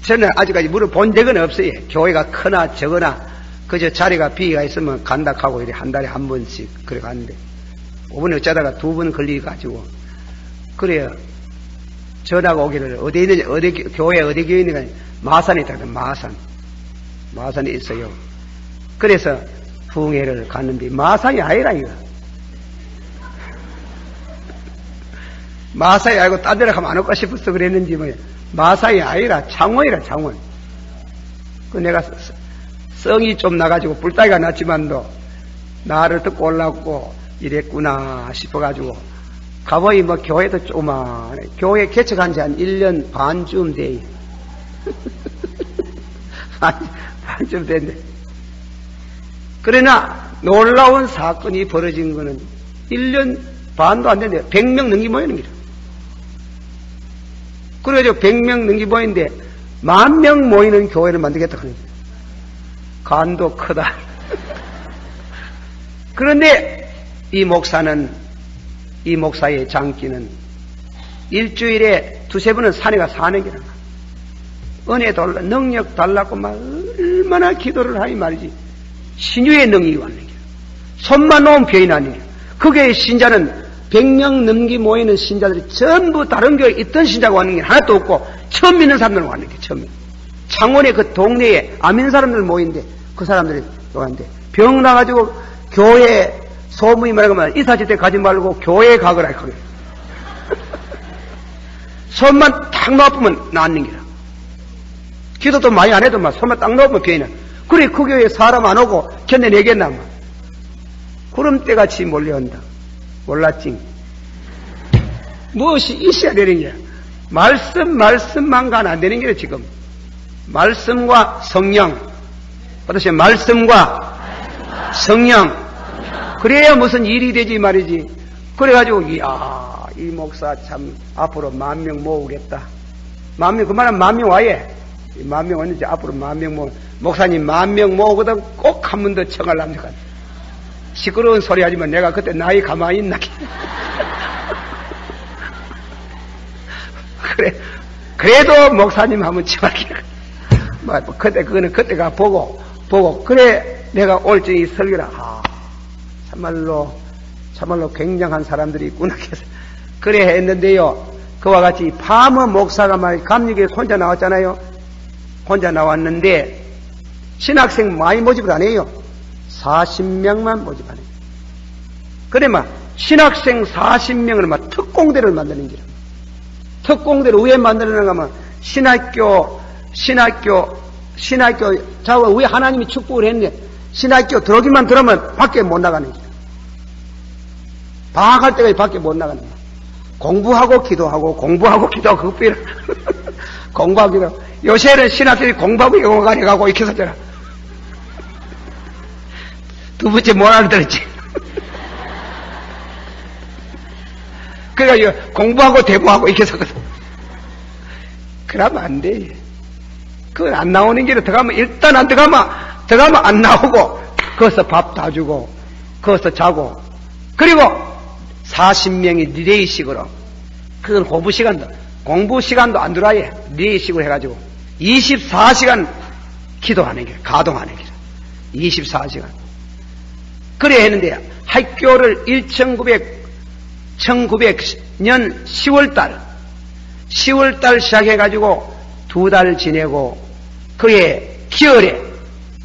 저는 아직까지 물어본 적은 없어요. 교회가 크나 적으나 그저 자리가 비가 있으면 간다 하고 이래 한 달에 한 번씩 그래 갔는데, 이번에 어쩌다가 2번 걸리가지고 그래요. 전화가 오기를 어디 있는지, 교회 어디 있는가, 마산에 있다. 마산에 있어요. 그래서 부흥회를 갔는데 마산이 아니라 이거. 마산이 아니고 딴 데로 가면 안 올까 싶어서 그랬는지 마산이 아니라 창원이라, 창원. 그 내가 성이 좀 나가지고 뿔따기가 났지만도 나를 듣고 올라왔고 이랬구나 싶어가지고 가보니 교회도 조그마해. 교회 개척한 지 한 1년 반쯤 돼요. 반쯤 됐네. 그러나 놀라운 사건이 벌어진 거는 1년 반도 안 됐는데 100명 넘게 모이는 거죠. 그래가지고 100명 넘게 모이는데 10,000명 모이는 교회를 만들겠다 하는 거예요. 간도 크다. 그런데 이 목사의 장기는 일주일에 2-3번은 산에 가 사는 게라. 은혜 달라, 능력 달라고 막 얼마나 기도를 하니 말이지. 신유의 능력이 왔는 거예요. 손만 놓으면 병이 나네요. 그 교회 신자는 100명 넘게 모이는 신자들이 전부 다른 교회에 있던 신자가 왔는 게 하나도 없고 처음 믿는 사람들은 왔는 게 처음에. 창원의 그 동네에 아민 사람들 모이는데 그 사람들이 왔는데 병 나가지고 교회 소문이 말하면 이사집에 가지 말고 교회에 가거라 그래. 손만 딱 놓으면 낫는 기라. 기도도 많이 안 해도 막 손만 딱 놓으면 병이 나. 그래 그 교회에 사람 안 오고 견뎌내겠나 막. 구름대같이 몰려온다. 몰랐지. 무엇이 있어야 되는 거야. 말씀만 가는 안 되는 거야 지금. 말씀과 성령. 어떠세요? 말씀과 성령. 그래야 무슨 일이 되지 말이지. 그래가지고 이야 이 목사 참 앞으로 10,000명 모으겠다. 10,000명 그 말은 10,000명 와예. 10,000명 왔는지 앞으로 10,000명 모으. 목사님 10,000명 모으거든 꼭 한 번 더 청하랍니다. 시끄러운 소리 하지만 내가 그때 나이 가만히 있나. 그래도 목사님 한번 청하게. 그때 그거는 그때가 보고 그래 내가 올증이 설교라. 참말로 굉장한 사람들이 있구나. 그래 했는데요. 그와 같이 파머 목사가 감리교에 혼자 나왔잖아요. 혼자 나왔는데 신학생 많이 모집을 안 해요. 40명만 모집 안 해요. 그래 신학생 40명을 특공대를 만드는 거야. 특공대를 왜 만드는가 하면 신학교 자와 왜 하나님이 축복을 했는데 신학교 들어오기만 들어오면 밖에 못 나가는 거야. 방학할 때까지 밖에 못 나가는 거야. 공부하고 기도하고 그것뿐이라. 공부하고 기도. 요새는 신학생이 공부하고 영어관에 가고 이렇게 했었잖아. 두 번째 못 알아들었지. 그러니까 공부하고 대부하고 이렇게 했었거든. 그러면 안 돼. 그건 안 나오는 길에 들어가면 일단 안 들어가면 안 나오고 거기서 밥 다 주고 거기서 자고 그리고 40명이 리레이식으로 그건 공부 시간도 안 들어야 리레이식으로 해가지고 24시간 기도하는 길 가동하는 길 24시간 그래야 했는데 학교를 1900년 10월달 시작해가지고 2달 지내고 그의 기열에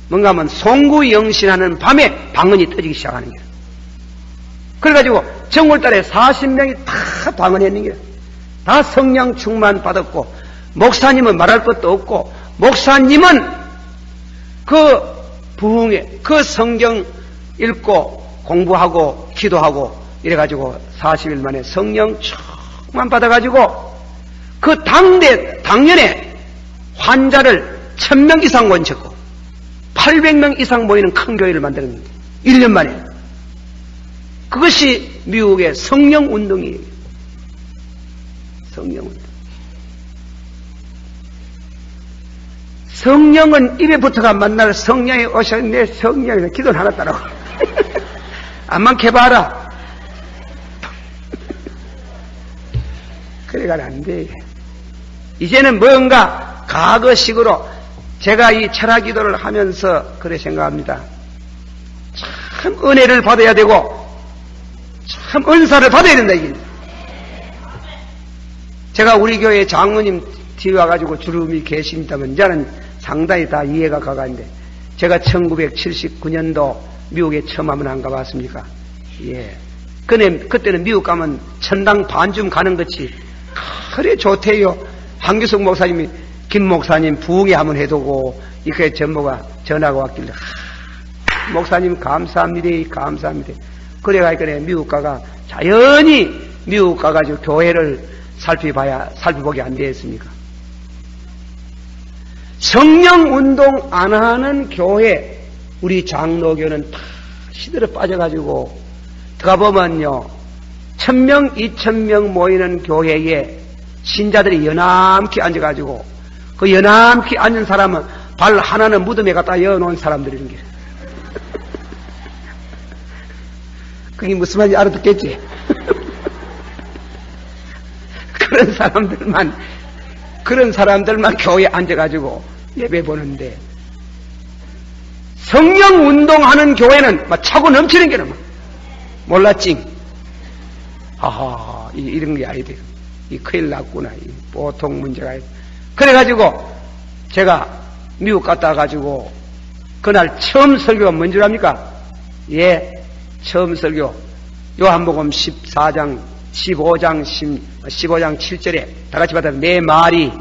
뭔가 하면 송구영신하는 밤에 방언이 터지기 시작하는 거야. 그래가지고 정월달에 40명이 다 방언했는 거야. 다 성령 충만 받았고 목사님은 말할 것도 없고 목사님은 그 부흥에 그 성경 읽고 공부하고 기도하고 이래가지고 40일 만에 성령 충만 받아가지고 그 당년에 환자를 1,000명 이상 원쳤고 800명 이상 모이는 큰 교회를 만드는 1년 만에. 그것이 미국의 성령운동이에요. 성령운동. 성령은 입에 붙어가 만날 성령이 오셨네. 성령이 기도는 하나 따라고. 암만 캐봐라. 그래가 안 돼. 이제는 뭔가 과거식으로 제가 이 철학 기도를 하면서 그래 생각합니다. 참 은혜를 받아야 되고 참 은사를 받아야 된다 이게. 제가 우리 교회 장로님 뒤에 와가지고 주름이 계십니다만 이제는 상당히 다 이해가 가가는데 제가 1979년도 미국에 처음 한번 안 가봤습니까? 예. 그때는 미국 가면 천당 반쯤 가는 것이 그래 좋대요. 한규석 목사님이 김 목사님 부흥회 한번 해두고 이렇게 전부가 전화가 왔길래 목사님 감사합니다. 그래가지고 미국 가가 자연히 미국 가가지고 교회를 살펴보기 안 되겠습니까? 성령 운동 안 하는 교회 우리 장로교는 다 시들어 빠져가지고 들어가보면요 1,000명 2,000명 모이는 교회에 신자들이 연함히 앉아가지고 그 연함히 앉은 사람은 발 하나는 무덤에 갖다 여놓은 사람들인 게 그게 무슨 말인지 알아듣겠지? 그런 사람들만 교회에 앉아가지고 예배 보는데 성령 운동하는 교회는 막 차고 넘치는 게는 막 몰랐지. 아하, 이런 게 아니대요. 이 큰일 났구나. 이 보통 문제가. 그래가지고 제가 미국 갔다 와가지고 그날 처음 설교가 뭔 줄 압니까? 예, 처음 설교. 요한복음 14장, 15장 7절에 다 같이 받아. 내 말이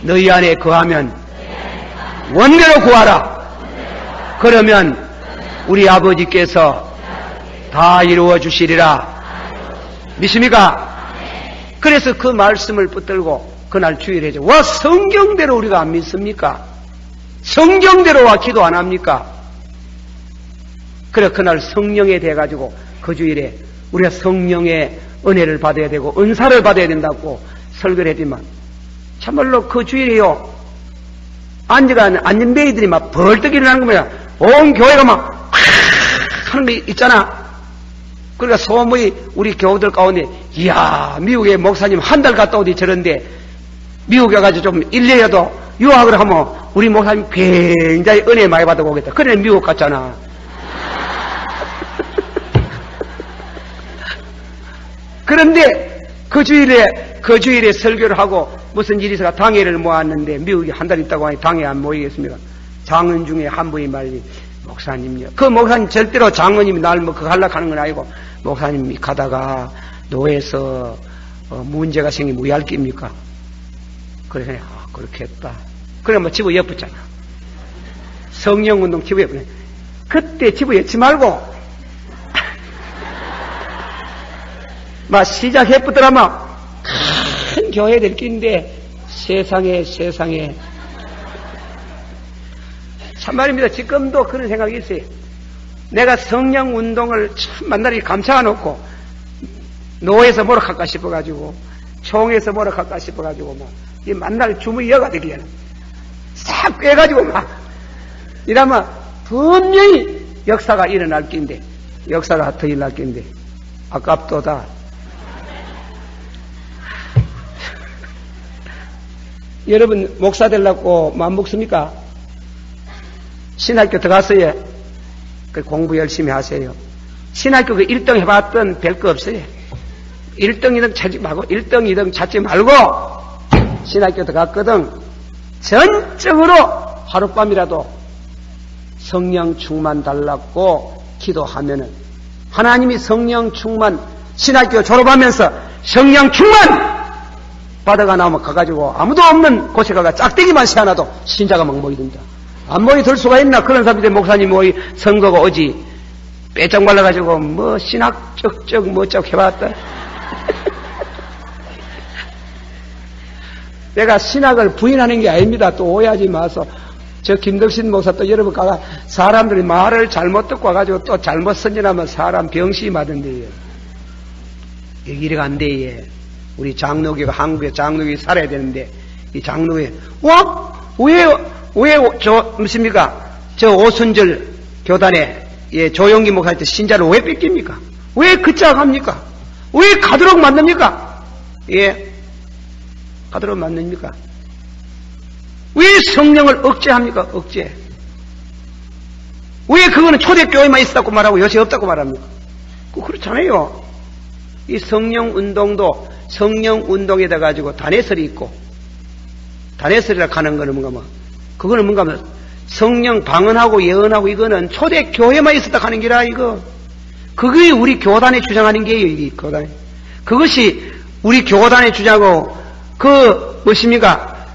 너희 안에 거하면 원대로 구하라. 그러면 우리 아버지께서 다 이루어 주시리라. 믿습니까? 그래서 그 말씀을 붙들고 그날 주일을 해줘. 와, 성경대로 우리가 안 믿습니까? 성경대로 와 기도 안 합니까? 그래, 그날 성령에 대해가지고 그 주일에 우리가 성령의 은혜를 받아야 되고 은사를 받아야 된다고 설교를 했지만 참말로 그 주일에요. 앉은 매이들이 막 벌떡 일어나는 겁니다. 온 교회가 막 하는 게 있잖아. 그러니까 소문이 우리 교우들 가운데, 이야, 미국에 목사님 한 달 갔다 오디 저런데 미국에 가서 좀 1년이라도 유학을 하면 우리 목사님 굉장히 은혜 많이 받아고 오겠다. 그래 미국 갔잖아. 그런데 그 주일에 설교를 하고 무슨 일이 있어가 당회를 모았는데 미국에 한 달 있다고 하니 당회 안 모이겠습니까? 장은 중에 한 분이 말이, 목사님요. 그 목사님 절대로 장로님이 날 뭐 그거 하려고 하는 건 아니고, 목사님이 가다가 노예에서 문제가 생기면 왜 할 깁니까? 그래서 그렇겠다. 그래 뭐 집어 엿붙잖아. 성령운동 집어 엿붙네. 그때 집어 엿지 말고 막 시작해붙더라면 큰 교회들 끼인데 세상에 참 말입니다. 지금도 그런 생각이 있어요. 내가 성령 운동을 참 만나리 감차가 놓고 노에서 뭐라 할까 싶어가지고 총에서 뭐라 할까 싶어가지고 막 이 만날 주문이 여가 되기에는 싹 빼가지고 막 이러면 분명히 역사가 일어날 낀데 역사가 더 일어날 낀데 아깝도다. 여러분 목사 되려고 마음 먹습니까? 신학교 들어갔어요. 그 공부 열심히 하세요. 신학교 그 1등 해봤던 별거 없어요. 1등, 2등 찾지 말고 1등, 2등 찾지 말고 신학교 들어갔거든. 전적으로 하룻밤이라도 성령 충만 달라고 기도하면은 하나님이 성령 충만 신학교 졸업하면서 성령 충만 받아가 나오면 가가지고 아무도 없는 곳에 가가 짝대기만 세워놔도 신자가 막 모이든다. 안 모이 들 수가 있나? 그런 사람들이 목사님 모이 선거가 오지. 빼짝 말라가지고 뭐 신학 쪽쪽 뭐쪽 해봤다. 내가 신학을 부인하는 게 아닙니다. 또 오해하지 마서. 저 김덕신 목사 또 여러분 가가 사람들이 말을 잘못 듣고 와가지고 또 잘못 선전하면 사람 병시 맞은데요. 이래가 안 돼. 예. 우리 장로교가 한국에 장로교가 살아야 되는데 이 장로교에 왜 무십니까? 저 오순절 교단에 예, 조용기 목사한테 신자를 왜 뺏깁니까? 왜 그짝합니까? 왜 가도록 만듭니까? 예, 가도록 만듭니까? 왜 성령을 억제합니까? 억제. 왜 그거는 초대교회만 있었다고 말하고 요새 없다고 말합니까? 그렇잖아요. 이 성령 운동도 성령 운동에다 가지고 단해설이 있고 단해설이라 하는 거는 뭔가 뭐 그거는 뭔가 뭐 성령 방언하고 예언하고 이거는 초대교회만 있었다 하는 게라 이거. 그게 우리 교단에 주장하는 게예요. 이게 교단에. 그것이 우리 교단에 주장하고 그 무엇입니까?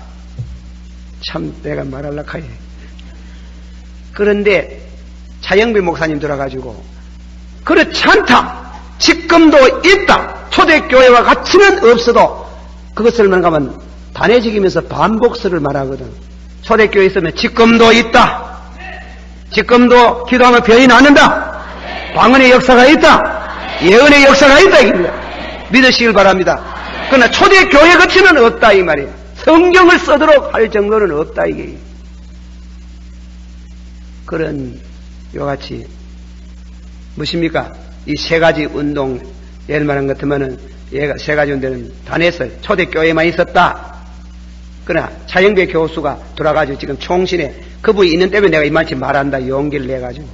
참 내가 말하려고 하네. 그런데 차영배 목사님 들어가지고 그렇지 않다. 지금도 있다. 초대교회와 같이는 없어도 그것을 말하면 단회적이면서 반복설을 말하거든. 초대교회에 있으면 지금도 있다. 지금도 기도하면 병이 낫는다. 방언의 역사가 있다. 예언의 역사가 있다. 이겁니다. 믿으시길 바랍니다. 그러나 초대교회 같이는 없다 이 말이에요. 성경을 쓰도록 할 정도는 없다 이게. 그런 요같이 무엇입니까? 이 세 가지 운동 예를 말한 것 같으면은 얘가 세 가지 운동은 단해설 초대교회만 있었다. 그러나 차영배 교수가 돌아가지고 지금 총신에 그분이 있는 때문에 내가 이만치 말한다 용기를 내가지고.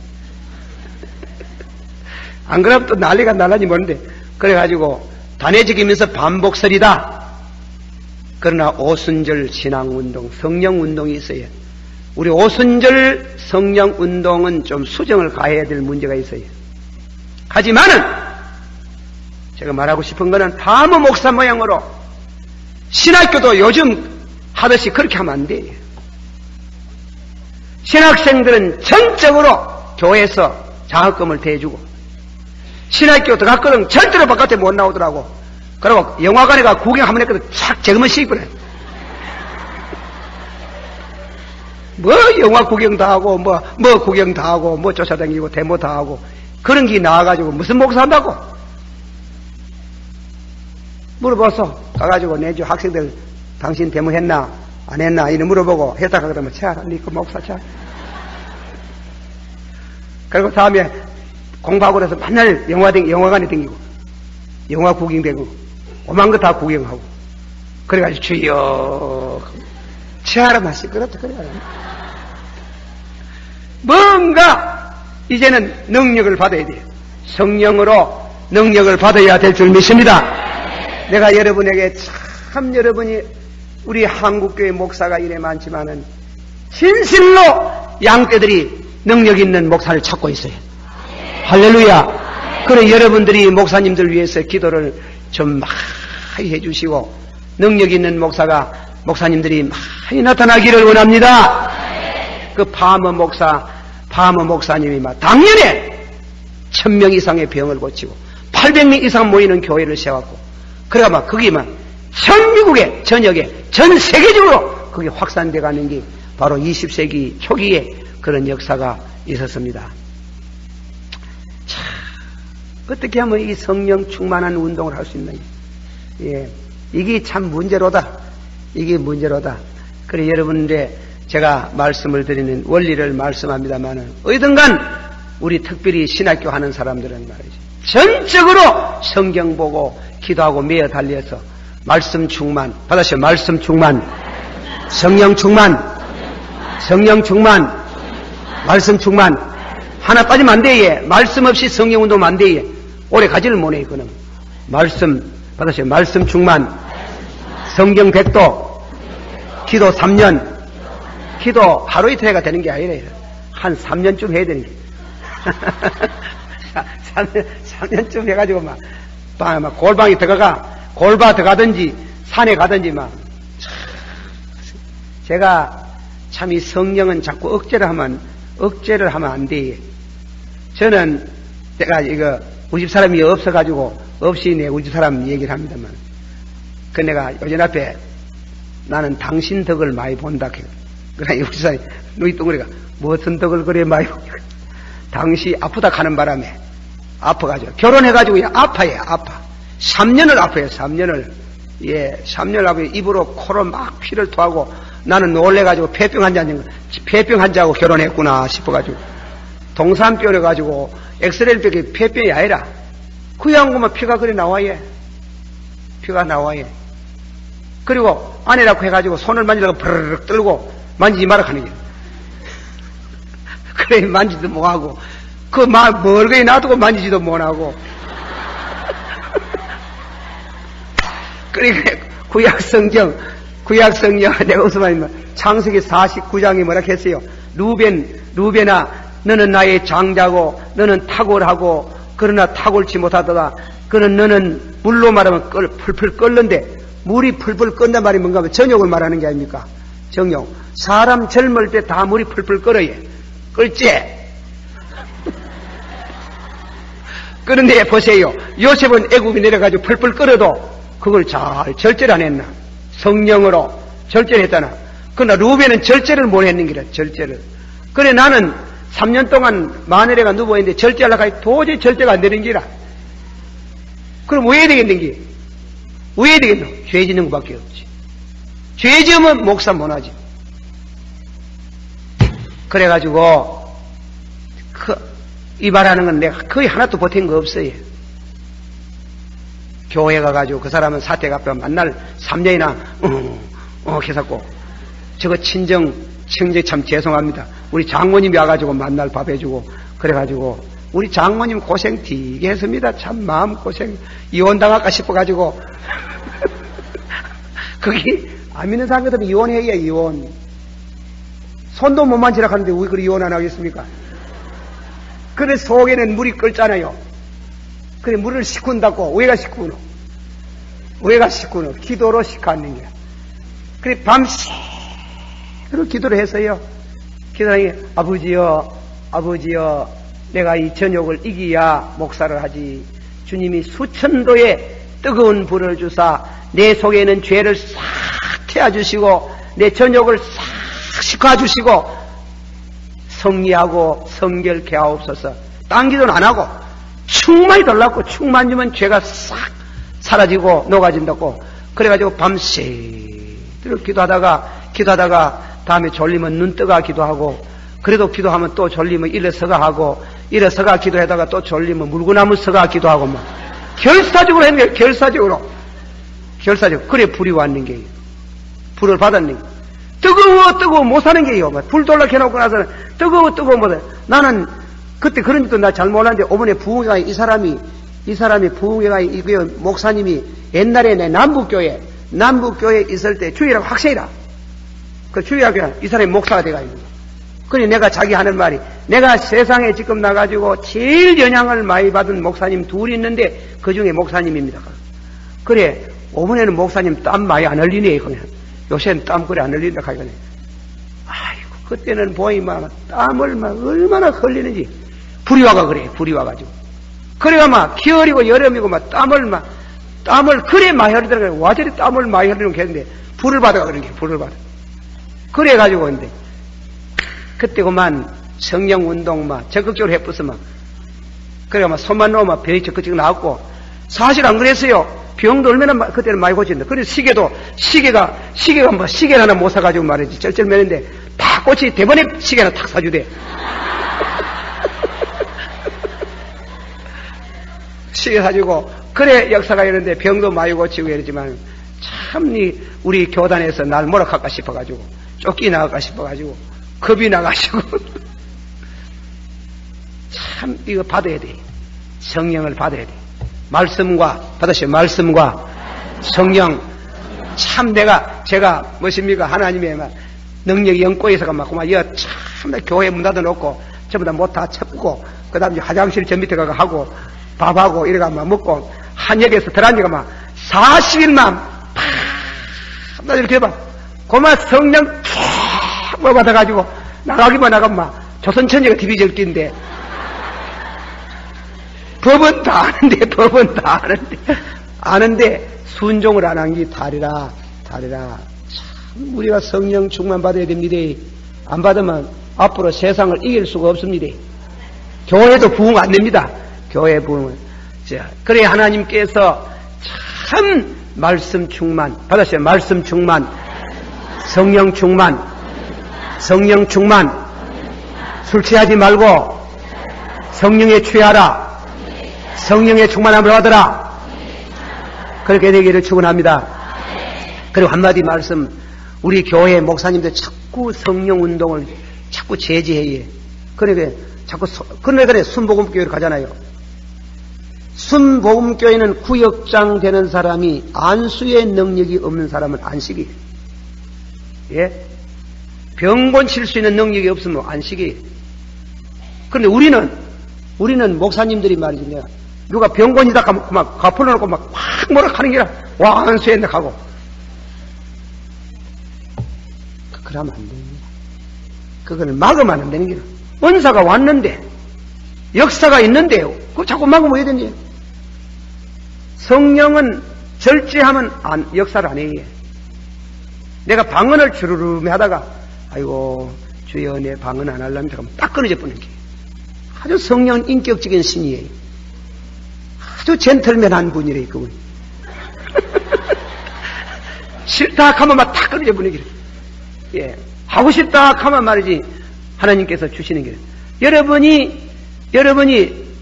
안 그러면 또 난리가 날라지 모르는데, 그래가지고 단회적이면서 반복설이다. 그러나 오순절 신앙운동, 성령운동이 있어요. 우리 오순절 성령운동은 좀 수정을 가해야 될 문제가 있어요. 하지만은 제가 말하고 싶은 거는 파머 목사 모양으로 신학교도 요즘 하듯이 그렇게 하면 안 돼요. 신학생들은 전적으로 교회에서 장학금을 대주고, 신학교 들어갔거든 절대로 바깥에 못 나오더라고. 그리고 영화관에 가 구경 한번 했거든 착 저거만 씹거든. 뭐 영화 구경 다 하고 뭐 구경 다 하고 뭐 쫓아다니고 데모 다 하고 그런 게 나와가지고 무슨 목사 한다고? 물어봤어. 가가지고 내주 학생들 당신 데모 했나 안 했나 이런 물어보고 했다가 그러면 채하라 니 그 목사 채. 그리고 다음에 공부하고 그래서 맨날 영화관에 댕기고 영화 구경되고 오만 거 다 구경하고 그래가지고 주여 채하라만 시끄럽다 그래. 뭔가 이제는 능력을 받아야 돼요. 성령으로 능력을 받아야 될 줄 믿습니다. 내가 여러분에게 참 여러분이 우리 한국교회 목사가 이래 많지만은 진실로 양떼들이 능력 있는 목사를 찾고 있어요. 할렐루야. 그래 여러분들이 목사님들 위해서 기도를 좀 많이 해주시고 능력 있는 목사님들이 많이 나타나기를 원합니다. 그 파머 목사님이 당년에 1000명 이상의 병을 고치고 800명 이상 모이는 교회를 세웠고 그래가 거기만 전 미국에 전역에 전 세계적으로 그게 확산돼 가는 게 바로 20세기 초기에 그런 역사가 있었습니다. 참 어떻게 하면 이 성령 충만한 운동을 할 수 있나? 예, 이게 참 문제로다. 이게 문제로다. 그래 여러분들의 제가 말씀을 드리는 원리를 말씀합니다만은 어디든간 우리 특별히 신학교 하는 사람들은 말이죠. 전적으로 성경 보고 기도하고 매어 달려서 말씀 충만 받으시오. 말씀 충만, 성령 충만, 성령 충만, 말씀 충만. 하나 빠지면 안 돼. 예. 말씀 없이 성령 운동하면 안 돼. 예. 오래 가지를 못해. 그는 말씀 받으시오. 말씀 충만, 성경 100도, 기도 3년. 기도 하루 이틀 해가 되는 게 아니라 한 3년쯤 해야 되는 게 3년쯤 해가지고 막 골방에 들어가든지 산에 가든지 막 제가 참 이 성령은 자꾸 억제를 하면 안 돼. 저는 내가 이거 우리 집 사람이 없어가지고 없이 내 우리 집 사람 얘기를 합니다만 그 내가 요즘 앞에 나는 당신 덕을 많이 본다. 그러나 우리 사람이 누이 덩어리가 무슨 덕을 그래 많이 보냐. 당시 아프다 가는 바람에 아파가지고 결혼해가지고 아파요. 3년을 아파요. 3년을. 예, 3년을 아파요. 입으로 코로 막 피를 토하고 나는 놀래가지고 폐병 환자하고 결혼했구나 싶어가지고 동산병을 가지고 엑스레이를 빼기 폐병이 아니라 그 양고만 피가 그래 나와요. 피가 나와요. 그리고 아내라고 해가지고 손을 만지다가 브르륵 떨고 만지지 마라 하는 게. 그래 만지도 못하고 그 멀거이 놔두고 만지지도 못하고 그러니까 구약성경 내가 웃으면 창세기 49장이 뭐라 했어요. 루벤아 너는 나의 장자고 너는 탁월하고 그러나 탁월치 못하더라. 그는 너는 물로 말하면 풀풀 끓는데 물이 풀풀 끓는단 말이 뭔가 하면 정욕을 말하는 게 아닙니까? 정욕. 사람 젊을 때 다 물이 풀풀 끓어요. 끓지? 그런데 보세요. 요셉은 애굽이 내려가지고 풀풀 끓어도 그걸 잘 절제를 안 했나? 성령으로 절제를 했잖아. 그러나 루벤은 절제를 못 했는 기라, 절제를. 그래 나는 3년 동안 마늘에가 누워있는데 절제하려고 하니 도저히 절제가 안 되는 기라. 그럼 왜 해야 되겠는 게? 왜 해야 되겠노? 죄 짓는 것밖에 없지. 죄 지으면 목사 못하지. 그래가지고 이 말하는 건 내가 거의 하나도 보탠 거 없어요. 교회 가가지고 그 사람은 사태가 앞에 만날 3년이나 해갖고 저거 친정 참 죄송합니다. 우리 장모님이 와가지고 만날 밥 해주고 그래가지고 우리 장모님 고생 되게 했습니다. 참 마음고생 이혼당할까 싶어가지고 거기 안 믿는 사람들은 이혼해야 이혼. 손도 못 만지라 하는데 왜 그리 이혼 안 하겠습니까? 그래 속에는 물이 끓잖아요. 그래 물을 식힌다고 왜가 식구노? 왜가 식구노? 기도로 식하는 거야. 그래 밤새도록 기도를 했어요. 기도하니 아버지여 내가 이 전욕을 이기야 목사를 하지. 주님이 수천도의 뜨거운 불을 주사 내 속에 있는 죄를 싹 태워주시고 내 전욕을 싹 식혀주시고 성리하고 성결케 하옵소서. 딴 기도는 안 하고 충만히 달라고 충만 주면 죄가 싹 사라지고 녹아진다고. 그래가지고 밤새도록 기도하다가 다음에 졸리면 눈 뜨가 기도하고 그래도 기도하면 또 졸리면 일어서가 하고 일어서가 기도하다가 또 졸리면 물구나무 서가 기도하고 막 결사적으로 했는 게 결사적으로 그래 불이 왔는 게요. 불을 받았는 게 뜨거워 못 사는 게요. 불 돌락해놓고 나서는 뜨거워 못해. 나는 그때 그런 짓도 나 잘 몰랐는데 어머니 부흥회가 이 사람이 부흥회가 이거 목사님이 옛날에 내 남북교회 있을 때 주일하고 학생이라 그 주일학교 이 사람이 목사가 돼가지고 그래 내가 자기 하는 말이 내가 세상에 지금 나가지고 제일 영향을 많이 받은 목사님 둘이 있는데 그 중에 목사님입니다. 그래 어머니는 목사님 땀 많이 안 흘리네. 그냥 요새는 땀 그래 안 흘린다 하거든. 아이고 그때는 보이 막 땀을 막 얼마나 흘리는지 불이 와가지고 그래가 막 겨울이고 여름이고 막 땀을 그래 많이 흘리더라고요. 와저리 땀을 많이 흘리는 게 있는데 불을 받아가 그런 게 불을 받아. 그래가지고 근데 그때 그만 성령운동 막 적극적으로 해부으면 그래 막 손만 놓으면 병이 적극적으로 나왔고 사실 안 그랬어요. 병도 얼마나 그때는 많이 고친다. 그래서 시계가 뭐 시계를 하나 못 사가지고 말이지 쩔쩔매는데 다 꽂히 대번에 시계 하나 탁 사주대. 시계 사주고 그래 역사가 이런데 병도 많이 고치고 이러지만 참 우리 교단에서 날 몰아갈까 싶어가지고 쫓겨나갈까 싶어가지고 겁이 나가지고 참 이거 받아야 돼. 성령을 받아야 돼. 말씀과 성령 참 제가 무엇입니까 하나님의 막 능력이 영꼬에서가 막 참 교회 문 닫아놓고 전부 다 못 다 첩고 그 다음에 화장실 저 밑에 가서 하고 밥하고 이래가 막 먹고 한역에서 들어앉아가 막 40일만 팍 이렇게 해봐. 그만 성령 쫙 받아가지고 나가기만 나가면 막 조선천지가 디비질 낀데 법은 다 아는데 순종을 안 한 게 다리라. 참 우리가 성령 충만 받아야 됩니다. 안 받으면 앞으로 세상을 이길 수가 없습니다. 교회도 부흥 안 됩니다. 교회 부흥은. 자, 그래 하나님께서 참 말씀 충만 받았어요. 말씀 충만, 성령 충만. 술 취하지 말고 성령에 취하라. 성령의 충만함을 받으라. 그렇게 되기를 축원합니다. 그리고 한마디 말씀, 우리 교회 목사님들 자꾸 성령 운동을 자꾸 제지해. 그래 순복음교회를 가잖아요. 순복음교회는 구역장 되는 사람이 안수의 능력이 없는 사람은 안식이에요. 예? 병 고칠 수 있는 능력이 없으면 안식이에요. 그런데 우리는 목사님들이 말이지, 내가 누가 병 고치다 하면 막 가풀러놓고 막 확 뭐라 하는 게라, 와, 안수했네 하고. 그러면 안 됩니다. 그거는 막으면 안 되는 게라. 은사가 왔는데, 역사가 있는데, 그거 자꾸 막으면 왜 되니? 성령은 절제하면 역사를 안 해요. 내가 방언을 주르르 하다가, 아이고, 주여 내 방언 안 하려면 하면 딱 끊어져 버리는 게. 아주 성령은 인격적인 신이에요. 아주 젠틀맨한 분이래요, 그분. 싫다 하면 막 딱 끊어져 버리는 게. 예. 하고 싶다 하면 말이지, 하나님께서 주시는 게. 여러분이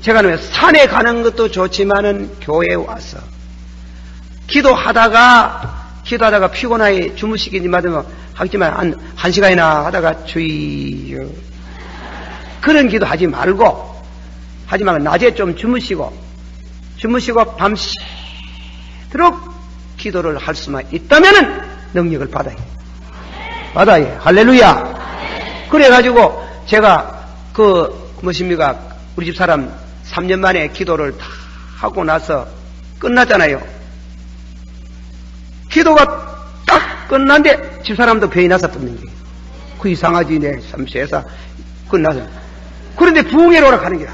제가 산에 가는 것도 좋지만은 교회에 와서 기도하다가 기도하다가 피곤하게 주무시기니 맞으면 하겠지만 한 시간이나 하다가 주의여. 그런 기도 하지 말고, 낮에 좀 주무시고 밤새도록 기도를 할 수만 있다면은 능력을 받아요. 할렐루야. 그래가지고 제가 우리 집 사람 3년 만에 기도를 다 하고 나서 끝났잖아요. 기도가 딱 끝났는데 집사람도 병이 나서 뜯는 거예요. 그 이상하지, 내 삼세사 끝나서. 그런데 부흥회로 오락하는 거야.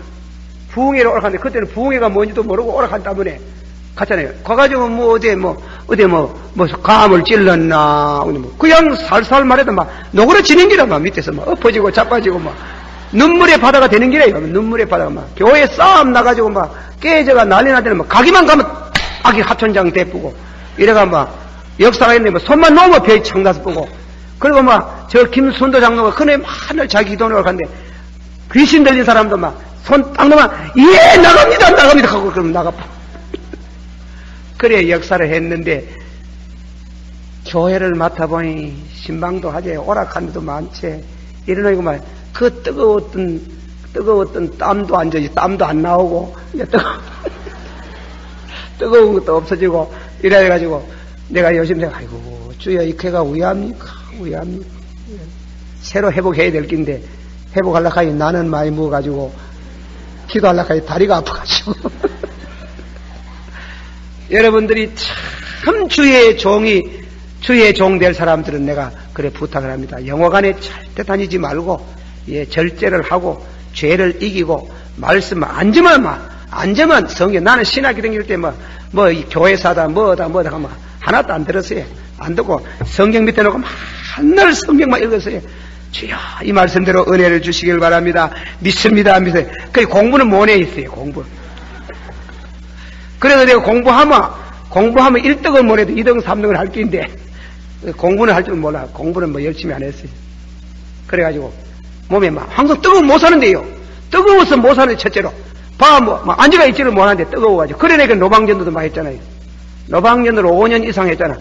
부흥회로 오락하는데 그때는 부흥회가 뭔지도 모르고 오락한다 보네. 갔잖아요. 가가지고 어디 감을 찔렀나, 그냥 살살 말해도 막 노그러지는 기라, 막 밑에서 막 엎어지고 자빠지고 막 눈물의 바다가 되는 기라, 눈물의 바다가 막 교회 싸움 나가지고 막 깨져가 난리 나더니 막 가기만 가면 아기 하천장 대쁘고 이래가 막 역사가 있는데 뭐 손만 놓으면 벽이 창나서 보고, 그리고 막 저 김순도 장로가 그네 하늘 자기 기도를 갔는데 귀신 들린 사람도 막 손 딱 놓으면 예 나갑니다 하고 그럼 나가봐. 그래 역사를 했는데 교회를 맡아보니 신방도 하지 오락한 데도 많지. 이러니까 막 그 뜨거웠던 땀도 안 져지, 땀도 안 나오고 이제 뜨거운 것도 없어지고 이래가지고 내가 요즘 아이고 주여 이 교회가 위합니까? 새로 회복해야 될 긴데 회복하려고 하니 나는 많이 먹어가지고 기도하려고 하니 다리가 아파가지고 여러분들이 참 주의 종 될 사람들은 내가 그래 부탁을 합니다. 영화관에 절대 다니지 말고 절제를 하고 죄를 이기고 말씀 앉으면 성경, 나는 신학이 다닐 때 교회사다 뭐다 하면 하나도 안 들었어요. 안 듣고 성경 밑에 놓고 맨날 성경만 읽었어요. 주여 이 말씀대로 은혜를 주시길 바랍니다. 믿습니다. 그 공부는 못해 있어요. 공부. 그래서 내가 공부하면 1등은 못해도 2등, 3등을 할 끼인데 공부는 할 줄 몰라. 공부는 열심히 안 했어요. 그래가지고 몸에 항상 뜨거우면 못 사는데요. 뜨거워서 못 사는데 첫째로 앉아가 있지를 못하는데 뜨거워가지고. 그래 내가 노방전도도 많이 했잖아요. 노방전도를 5년 이상 했잖아.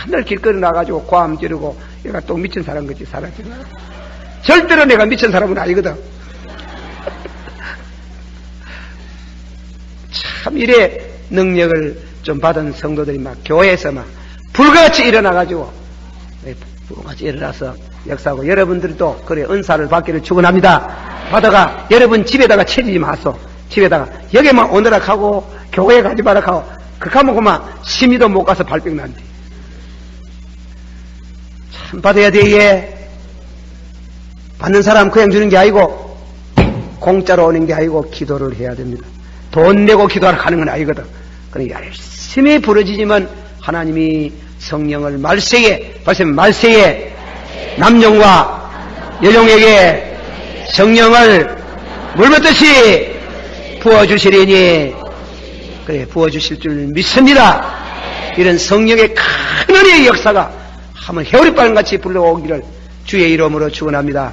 늘 길거리 나가지고 고함 지르고 얘가 또 미친 사람 같이 살았지. 절대로 내가 미친 사람은 아니거든. 참 이래 능력을 좀 받은 성도들이 교회에서 불같이 일어나가지고 불같이 일어나서 역사하고, 여러분들도 그래 은사를 받기를 축원합니다. 받아가 여러분 집에다가 채지지 마소. 집에다가 여기만 오느라 하고 교회에 가지 마라 하고 그하면 그만 심의도 못 가서 발병 난대. 참 받아야 돼. 받는 사람 그냥 주는 게 아니고 공짜로 오는 게 아니고 기도를 해야 됩니다. 돈 내고 기도하러 가는 건 아니거든. 그러니까 열심히 부르짖으면 하나님이 성령을 말세에 남종과 여종에게 성령을 물붓듯이 부어주시리니, 그래 부어주실 줄 믿습니다. 이런 성령의 큰 은혜의 역사가 한번 해오리바람같이 불러오기를 주의 이름으로 축원합니다.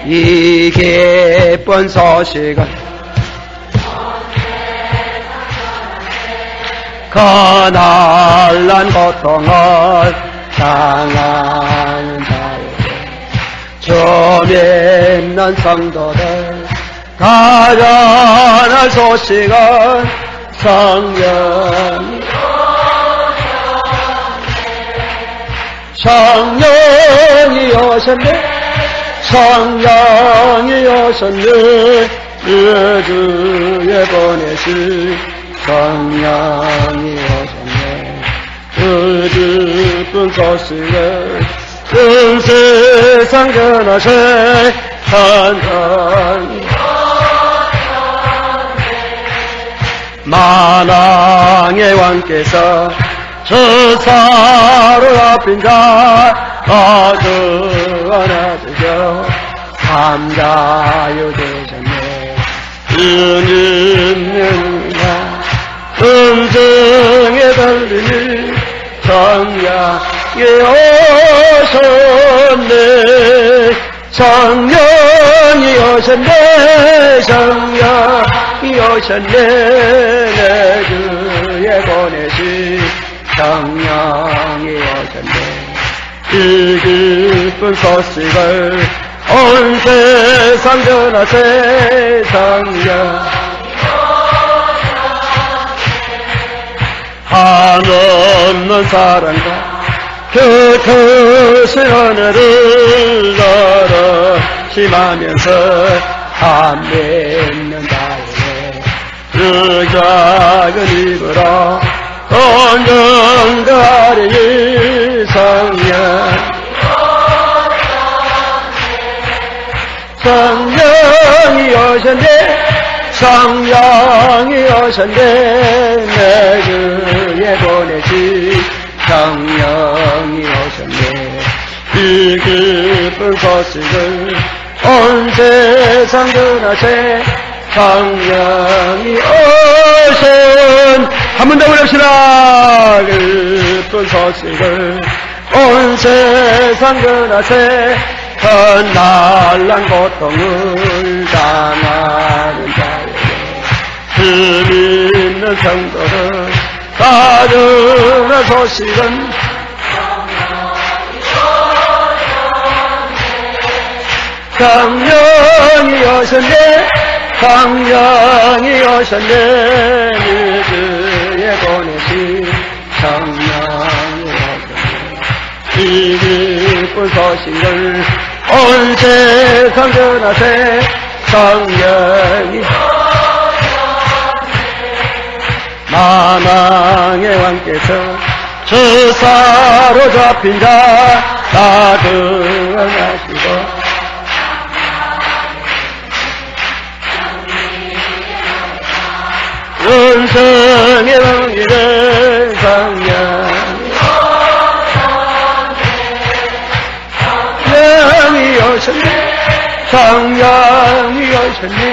이 기쁜 소식은 거날난 고통을 당하는 자에게 주 믿는 성도들 가져날 소식은 성령이 오셨네 그 주에 보내신 성령이 오셨네. 그 기쁜 소식을 온 세상 전하신 성령이 만왕의 왕께서 저사로 앞인 자 어두 하나 되죠. 삼자유 되셨네. 은있는 음성에 달리니 성령이 오셨네 내 주에 보내신 성령이 오셨네. 이 기쁜 소식을 온 세상 전하세. 성령 한없는 사랑과 그 크신 은혜를 너로 심하면서 안 믿는다에 그 작은 입으로 온전가리 성령이 오셨네. 성령이 오셨네. 내 그에 보내신 성령이 오셨네. 이 기쁜 소식을 온 세상 전하세. 성령이 오신. 한 번 더 부릅시다. 기쁜 소식을 온 세상 전하세. 그 날란 고통을 당하는 자에게 그 믿는 성도들 따르는 소식은 성령이 오셨네. 성령이 오셨네. 그의 보내신 성령이 오셨네. 이 기쁜 소식을 온 세상 전하세. 성령이 만왕의 왕께서 저 사로잡힌 자 나등하시고 은성의 왕이래. 성령이 오셨네. 성령이 오셨네.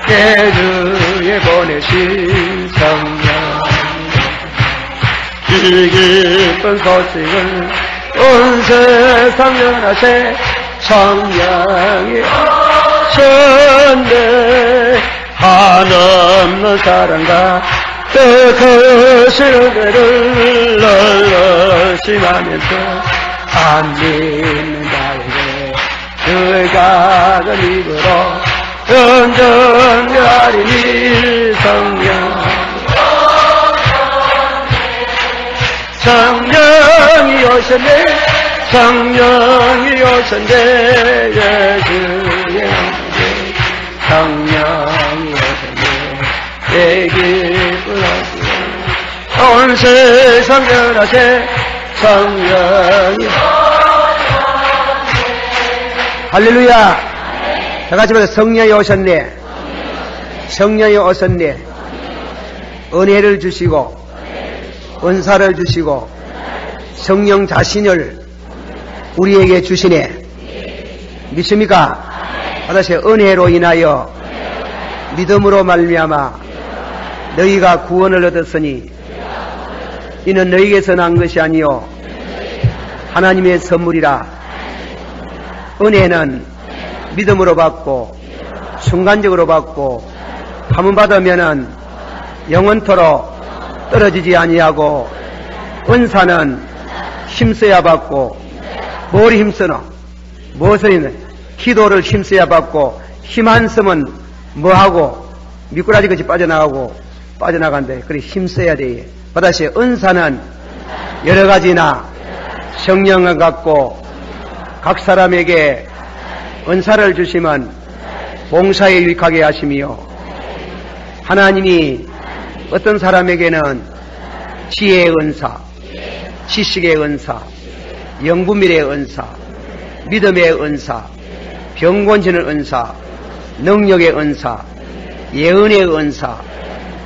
예주에 보내신 성령. 이 기쁜 소식을 온 세상 전하세. 성령이 오셨네. 한없는 사랑과 그 크신 은혜를 널리 심하면서 안 믿는 자에게 그 작은 입으로 온전하리니 성령이 오셨네. 성령이 오셨네. 예수의 왕께 성령이 오셨네. 내 기쁜 온 세상 전하세. 성령이 할렐루야. 다 같이 말해. 성령이 오셨네. 성령이 오셨네. 은혜를 주시고 은사를 주시고 성령 자신을 우리에게 주시네. 믿습니까? 다시 은혜로 인하여 믿음으로 말미암아 너희가 구원을 얻었으니 이는 너희에게서 난 것이 아니요 하나님의 선물이라. 은혜는 믿음으로 받고 순간적으로 받고 한번 받으면은 영원토록 떨어지지 아니하고, 은사는 힘써야 받고, 뭘 힘쓰노? 무엇을 힘쓰노? 기도를 힘써야 받고, 힘 안 쓰면 뭐하고 미꾸라지같이 빠져나간대. 그래 힘써야 돼. 다시 은사는 여러 가지나 성령을 갖고 각 사람에게 은사를 주시면 봉사에 유익하게 하시며, 하나님이 어떤 사람에게는 지혜의 은사, 지식의 은사, 영분별의 은사, 믿음의 은사, 병곤치는 은사, 능력의 은사, 예언의 은사,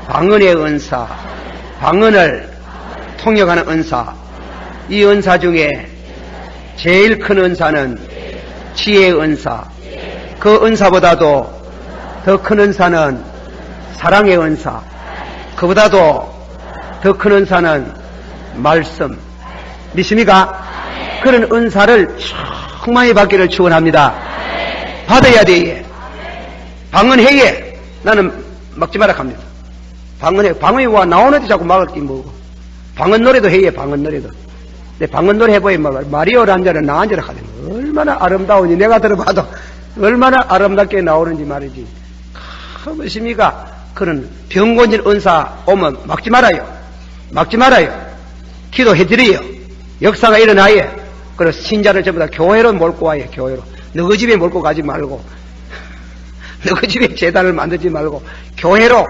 방언의 은사, 방언을 통역하는 은사, 이 은사 중에 제일 큰 은사는 지혜의 은사, 그 은사보다도 더 큰 은사는 사랑의 은사, 그보다도 더 큰 은사는 말씀. 믿습니까? 그런 은사를 충만히 받기를 축원합니다. 받아야 돼. 방언해에 나는 막지 마라 합니다. 방언해. 방언이 와 나오는데 자꾸 막을 게 뭐고. 방언 노래도 해요, 방언 노래도. 근데 방언 노래 해보면 마리오 란자는 나한자를 하면 얼마나 아름다우니 내가 들어봐도 얼마나 아름답게 나오는지 말이지. 무엇입니까? 그런 병곤진 은사 오면 막지 말아요. 막지 말아요. 기도해드려요. 역사가 일어나요. 그래서 신자를 전부 다 교회로 몰고 와요. 교회로. 너희 집에 몰고 가지 말고 너희 집에 재단을 만들지 말고 교회로.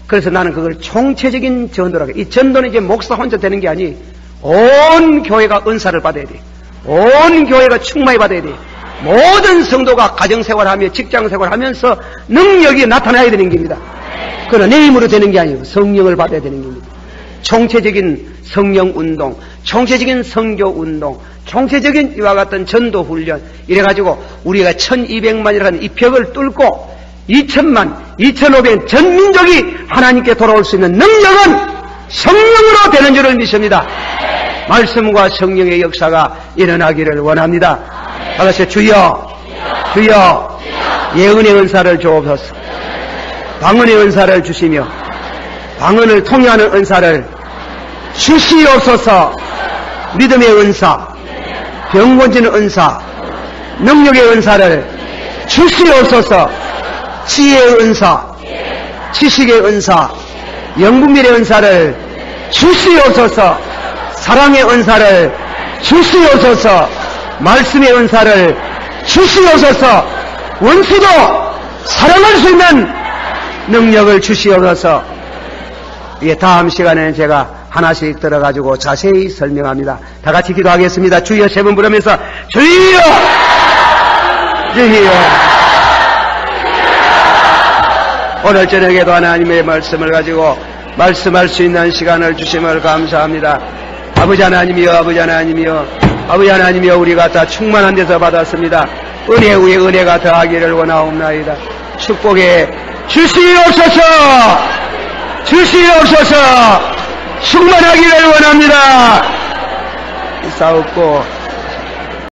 그래서 나는 그걸 총체적인 전도라고. 이 전도는 이제 목사 혼자 되는 게 아니 온 교회가 은사를 받아야 돼. 온 교회가 충만히 받아야 돼. 모든 성도가 가정생활하며 직장생활하면서 능력이 나타나야 되는 겁니다. 그러나 내 힘으로 되는 게 아니고 성령을 받아야 되는 겁니다. 총체적인 성령운동, 총체적인 선교운동, 총체적인 이와 같은 전도훈련 이래가지고 우리가 1200만이라는 이 벽을 뚫고 2000만, 2500 전 민족이 하나님께 돌아올 수 있는 능력은 성령으로 되는 줄을 믿습니다. 말씀과 성령의 역사가 일어나기를 원합니다. 다같이 주여 예언의 은사를 주옵소서. 방언의 은사를 주시며 방언을 통해하는 은사를 주시옵소서. 믿음의 은사, 병곤진 은사, 능력의 은사를 주시옵소서. 지혜의 은사, 지식의 은사, 영분별의 은사를 주시옵소서. 사랑의 은사를 주시옵소서. 말씀의 은사를 주시옵소서. 원수도 사랑할 수 있는 능력을 주시옵소서. 예, 다음 시간에는 제가 하나씩 들어가지고 자세히 설명합니다. 다 같이 기도하겠습니다. 주여 세 번 부르면서 주여 오늘 저녁에도 하나님의 말씀을 가지고 말씀할 수 있는 시간을 주심을 감사합니다. 아버지 하나님이여, 아버지 하나님이여, 아버지 하나님이여, 우리가 다 충만한 데서 받았습니다. 은혜 위에 은혜가 더하기를 원하옵나이다. 축복에 주시옵소서. 충만하기를 원합니다. 싸웠고